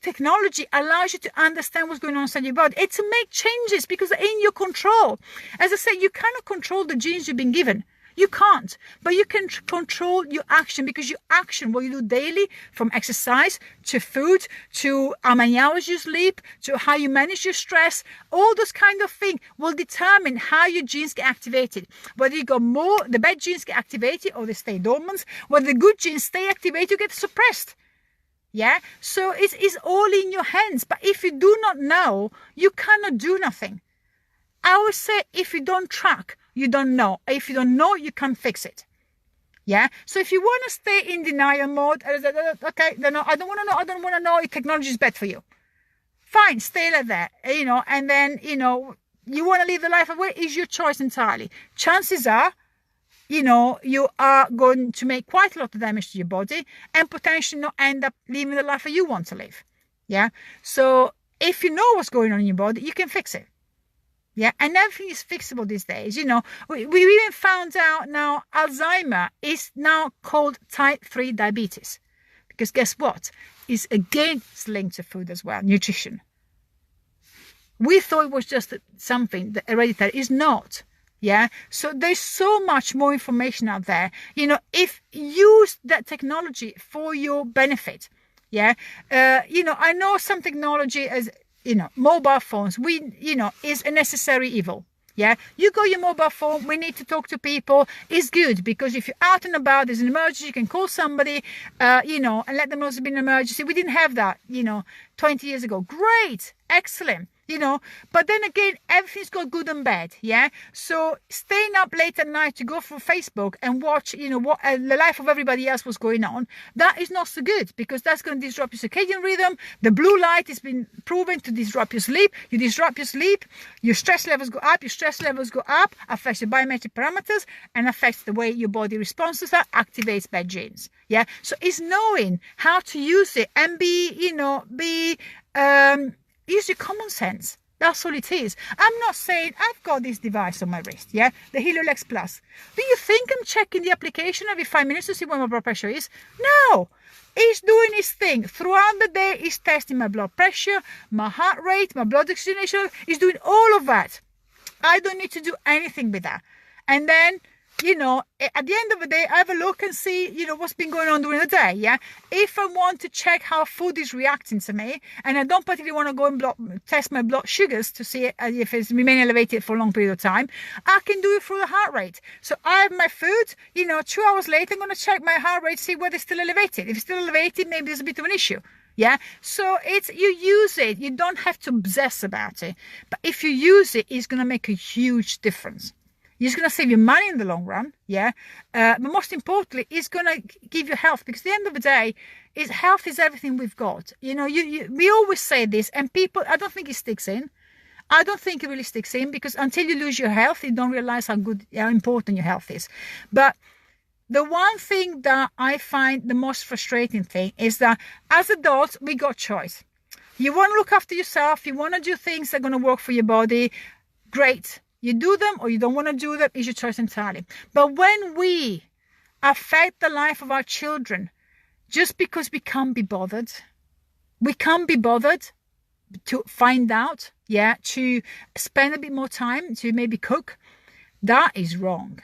technology allows you to understand what's going on inside your body. It's to make changes because they're in your control. As I said, you cannot control the genes you've been given. You can't. But you can control your action, because your action, what you do daily, from exercise to food to how many hours you sleep to how you manage your stress, all those kind of things will determine how your genes get activated. Whether you got more, the bad genes get activated or they stay dormant. Whether the good genes stay activated or get suppressed. Yeah, so it's all in your hands. But if you do not know, you cannot do nothing. I would say if you don't track, you don't know. If you don't know, you can't fix it. Yeah, so if you want to stay in denial mode, okay, then I don't want to know. I don't want to know if technology is bad for you. fine, stay like that, and then, you want to live the life of way, is your choice entirely. Chances are, you are going to make quite a lot of damage to your body and potentially not end up living the life that you want to live. Yeah. So if you know what's going on in your body, you can fix it. Yeah. And everything is fixable these days. We even found out now Alzheimer is now called type 3 diabetes. Because guess what? It's again linked to food as well, nutrition. We thought it was just something that hereditary is not. Yeah. So there's so much more information out there. If use that technology for your benefit. Yeah. I know some technology as, mobile phones, is a necessary evil. Yeah. You got your mobile phone. We need to talk to people. It's good because if you're out and about, there's an emergency, you can call somebody, and let them know there's been an emergency. We didn't have that, 20 years ago. Great. Excellent. But then again, everything's got good and bad. Yeah. So staying up late at night to go through Facebook and watch, what the life of everybody else was going on, that is not so good because that's going to disrupt your circadian rhythm. The blue light has been proven to disrupt your sleep. You disrupt your sleep, your stress levels go up. Your stress levels go up, affects your biometric parameters and affects the way your body responds to that, activates bad genes. Yeah. So it's knowing how to use it and use your common sense. That's all it is. I'm not saying I've got this device on my wrist, yeah, the HelioLex Plus. Do you think I'm checking the application every 5 minutes to see what my blood pressure is? No. It's doing its thing. Throughout the day, it's testing my blood pressure, my heart rate, my blood oxygenation. It's doing all of that. I don't need to do anything with that. And then, at the end of the day, I have a look and see, what's been going on during the day, yeah? If I want to check how food is reacting to me, and I don't particularly want to go and test my blood sugars to see if it's remaining elevated for a long period of time, I can do it through the heart rate. So I have my food, 2 hours later, I'm going to check my heart rate, see whether it's still elevated. If it's still elevated, maybe there's a bit of an issue. Yeah, so you use it. You don't have to obsess about it. But if you use it, it's going to make a huge difference. It's going to save you money in the long run, yeah. But most importantly, it's going to give you health because at the end of the day, health is everything we've got. We always say this, and people, I don't think it sticks in. I don't think it really sticks in because until you lose your health, you don't realize how important your health is. But the one thing that I find the most frustrating thing is that as adults, we got choice. You want to look after yourself. You want to do things that are going to work for your body. Great. You do them or you don't want to do them, is your choice entirely. But when we affect the life of our children just because we can't be bothered to find out, yeah, to spend a bit more time to maybe cook, that is wrong.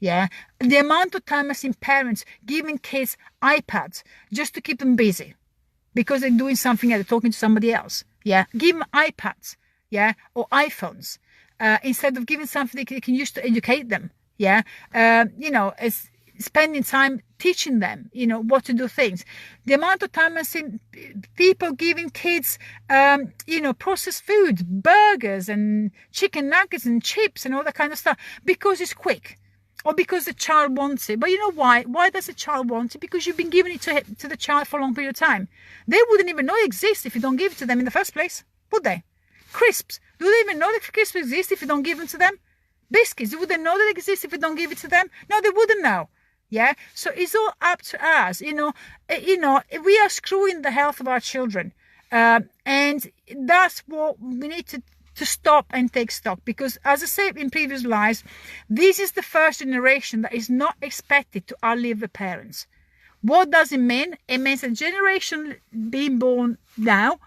Yeah, the amount of time I've seen parents giving kids iPads just to keep them busy because they're doing something else, they're talking to somebody else. Yeah, give them iPads, yeah, or iPhones. Instead of giving something they can use to educate them, yeah, it's spending time teaching them, what to do things. The amount of time I've seen people giving kids, processed food, burgers and chicken nuggets and chips and all that kind of stuff because it's quick or because the child wants it. But you know why? Why does the child want it? Because you've been giving it to the child for a long period of time. They wouldn't even know it exists if you don't give it to them in the first place, would they? Crisps. Do they even know that crisps exist if you don't give them to them? Biscuits. Would they know that they exist if you don't give it to them? No, they wouldn't know. Yeah. So it's all up to us. We are screwing the health of our children, and that's what we need to stop and take stock. Because, as I said in previous lives, this is the first generation that is not expected to outlive the parents. What does it mean? It means a generation being born now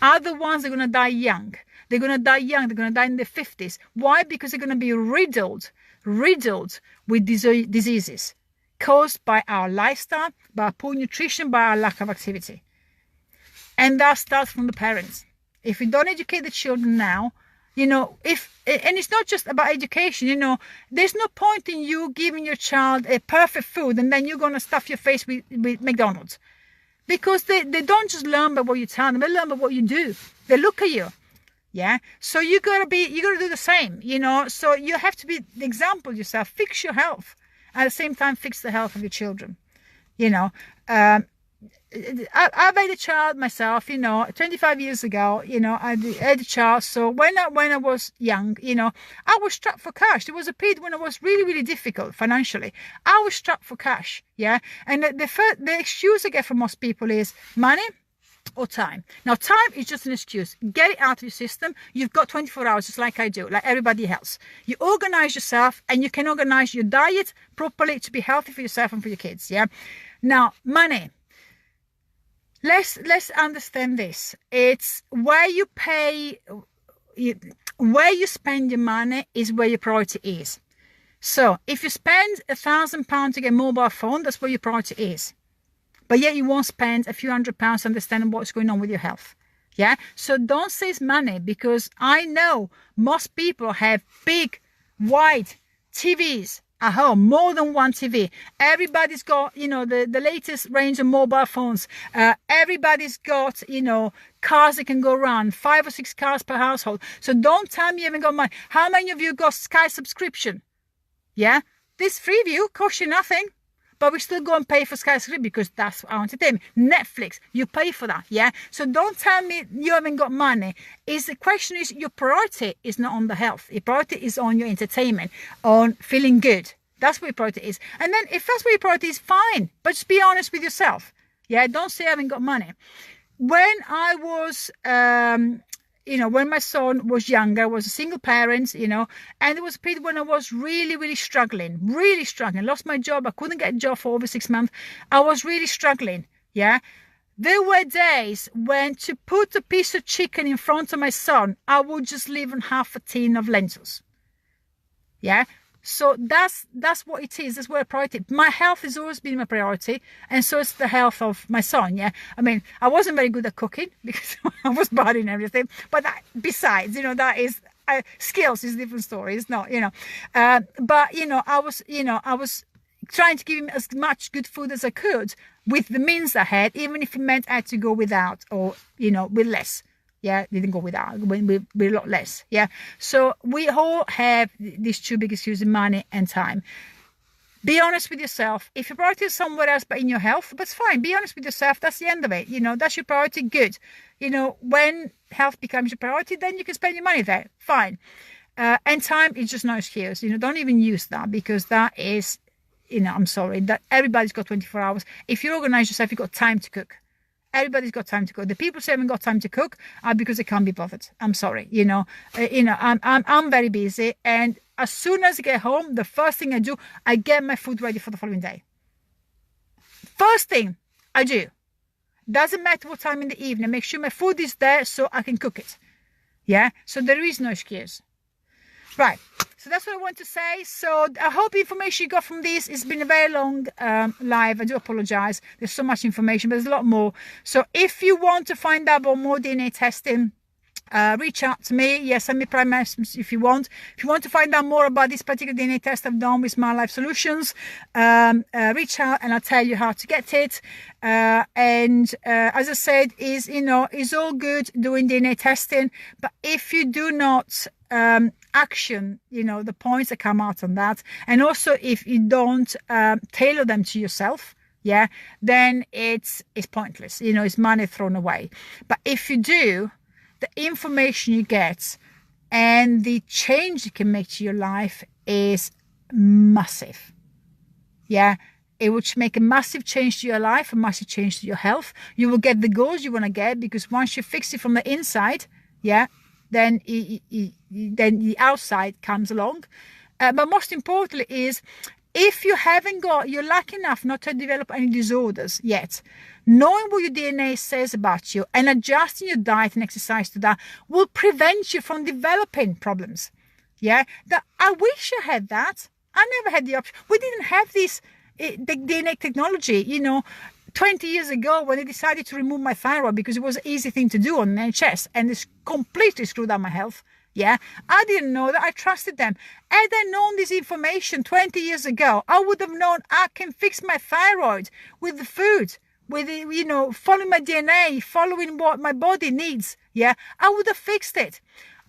are the ones that are going to die young. They're going to die young. They're going to die in their 50s. Why? Because they're going to be riddled with diseases caused by our lifestyle, by our poor nutrition, by our lack of activity. And that starts from the parents. If we don't educate the children now, and it's not just about education, there's no point in you giving your child a perfect food and then you're going to stuff your face with McDonald's. Because they don't just learn by what you tell them, they learn by what you do. They look at you. Yeah. So you gotta do the same, So you have to be the example yourself. Fix your health. At the same time, fix the health of your children. I've had a child myself, 25 years ago, I had a child. So when I was young, I was strapped for cash. There was a period when it was really, really difficult financially. I was strapped for cash. Yeah. And the excuse I get from most people is money or time. Now, time is just an excuse. Get it out of your system. You've got 24 hours, just like I do, like everybody else. You organize yourself, and you can organize your diet properly to be healthy for yourself and for your kids. Yeah. Now, money. Let's understand this. It's where you spend your money is where your priority is. So if you spend £1,000 to get a mobile phone, that's where your priority is. But yet you won't spend a few £100 understanding what's going on with your health. Yeah. So don't say it's money, because I know most people have big, wide TVs at home, more than one TV. Everybody's got, the latest range of mobile phones. Everybody's got, cars that can go around, 5 or 6 cars per household. So don't tell me you haven't got money. How many of you got Sky subscription? Yeah. This Freeview costs you nothing. But we still go and pay for Sky subscription because that's our entertainment. Netflix, you pay for that, yeah? So don't tell me you haven't got money. The question is, your priority is not on the health. Your priority is on your entertainment, on feeling good. That's what your priority is. And then if that's what your priority is, fine. But just be honest with yourself. Yeah, don't say I haven't got money. When I was... when my son was younger, I was a single parent, and there was a period when I was really, really struggling, lost my job. I couldn't get a job for over 6 months. I was really struggling. Yeah. There were days when to put a piece of chicken in front of my son, I would just leave on half a tin of lentils. Yeah. So that's what it is. That's what a priority. My health has always been my priority, and so it's the health of my son. Yeah, I mean, I wasn't very good at cooking because I was bad in everything. But besides, that is skills is a different story. It's not, But I was trying to give him as much good food as I could with the means I had, even if it meant I had to go without or with less. Yeah, didn't go without, with a lot less. Yeah, so we all have these two big excuses: money and time. Be honest with yourself. If your priority is somewhere else but in your health, that's fine. Be honest with yourself. That's the end of it. That's your priority. Good. When health becomes your priority, then you can spend your money there. Fine. And time is just no excuse. Don't even use that, because that is, I'm sorry, that everybody's got 24 hours. If you organize yourself, you've got time to cook. Everybody's got time to cook. The people who haven't got time to cook are because they can't be bothered. I'm sorry. I'm very busy, and as soon as I get home, the first thing I do, I get my food ready for the following day. First thing I do. Doesn't matter what time in the evening. Make sure my food is there so I can cook it. Yeah. So there is no excuse. Right. So that's what I want to say. So I hope the information you got from this. It's been a very long live. I do apologize. There's so much information, but there's a lot more. So if you want to find out about more DNA testing, reach out to me. Yes, send me private messages if you want. If you want to find out more about this particular DNA test I've done with Smart Life Solutions, reach out and I'll tell you how to get it. As I said, it's all good doing DNA testing, but if you do not action, the points that come out on that, and also if you don't tailor them to yourself, yeah, then it's pointless. It's money thrown away. But if you do, the information you get and the change you can make to your life is massive. Yeah, it will make a massive change to your life, a massive change to your health. You will get the goals you want to get, because once you fix it from the inside, yeah, then the outside comes along. But most importantly is, if you're lucky enough not to develop any disorders yet, knowing what your DNA says about you and adjusting your diet and exercise to that will prevent you from developing problems. Yeah, I wish I had that. I never had the option. We didn't have this the DNA technology, 20 years ago, when they decided to remove my thyroid because it was an easy thing to do on the NHS, and it's completely screwed up my health. Yeah, I didn't know that. I trusted them. Had I known this information 20 years ago, I would have known I can fix my thyroid with the food, with following my DNA, following what my body needs. Yeah, I would have fixed it.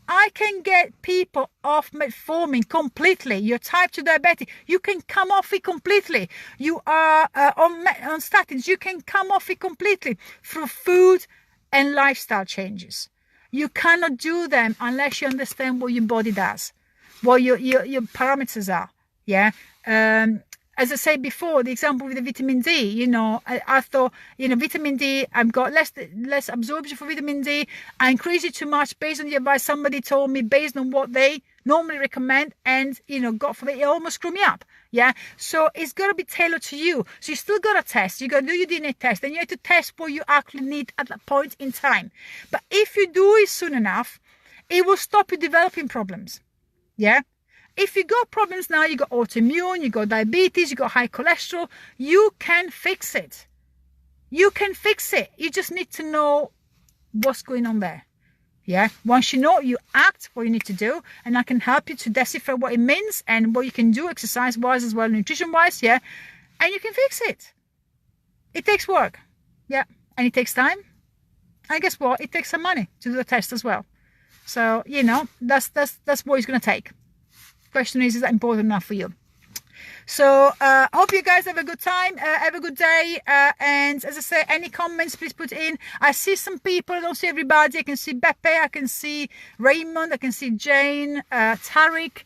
I can get people off metformin completely. You're type 2 diabetic, you can come off it completely. You are on statins, you can come off it completely through food and lifestyle changes. You cannot do them unless you understand what your body does, what your parameters are. Yeah. As I said before, the example with the vitamin D, you know, I thought, you know, vitamin D, I've got less absorption for vitamin D. I increase it too much based on the advice somebody told me, based on what they normally recommend, and, you know, God forbid, it almost screwed me up. Yeah. So it's got to be tailored to you. So you still got to test. You got to do your DNA test, and you have to test what you actually need at that point in time. But if you do it soon enough, it will stop you developing problems. Yeah. If you got problems now, you got autoimmune, you got diabetes, you got high cholesterol, you can fix it. You can fix it. You just need to know what's going on there. Yeah. Once you know, you act what you need to do, and I can help you to decipher what it means and what you can do exercise-wise as well, nutrition-wise. Yeah. And you can fix it. It takes work. Yeah. And it takes time. And guess what? It takes some money to do the test as well. So, you know, that's what it's going to take. Question is that important enough for you? So hope you guys have a good time, have a good day, and as I say, any comments please put in. I see some people, I don't see everybody. I can see Beppe, I can see Raymond, I can see Jane, Tariq,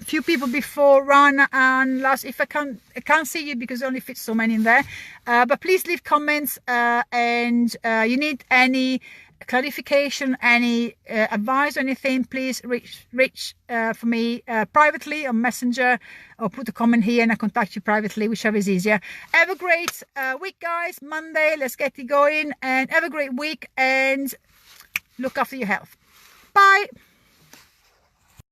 few people before, Rana and last. If I can't see you because it only fits so many in there, but please leave comments, and you need any clarification, any advice or anything, please reach for me privately on Messenger, or put a comment here and I contact you privately, whichever is easier. Have a great week, guys. Monday, let's get it going, and have a great week, and look after your health. Bye.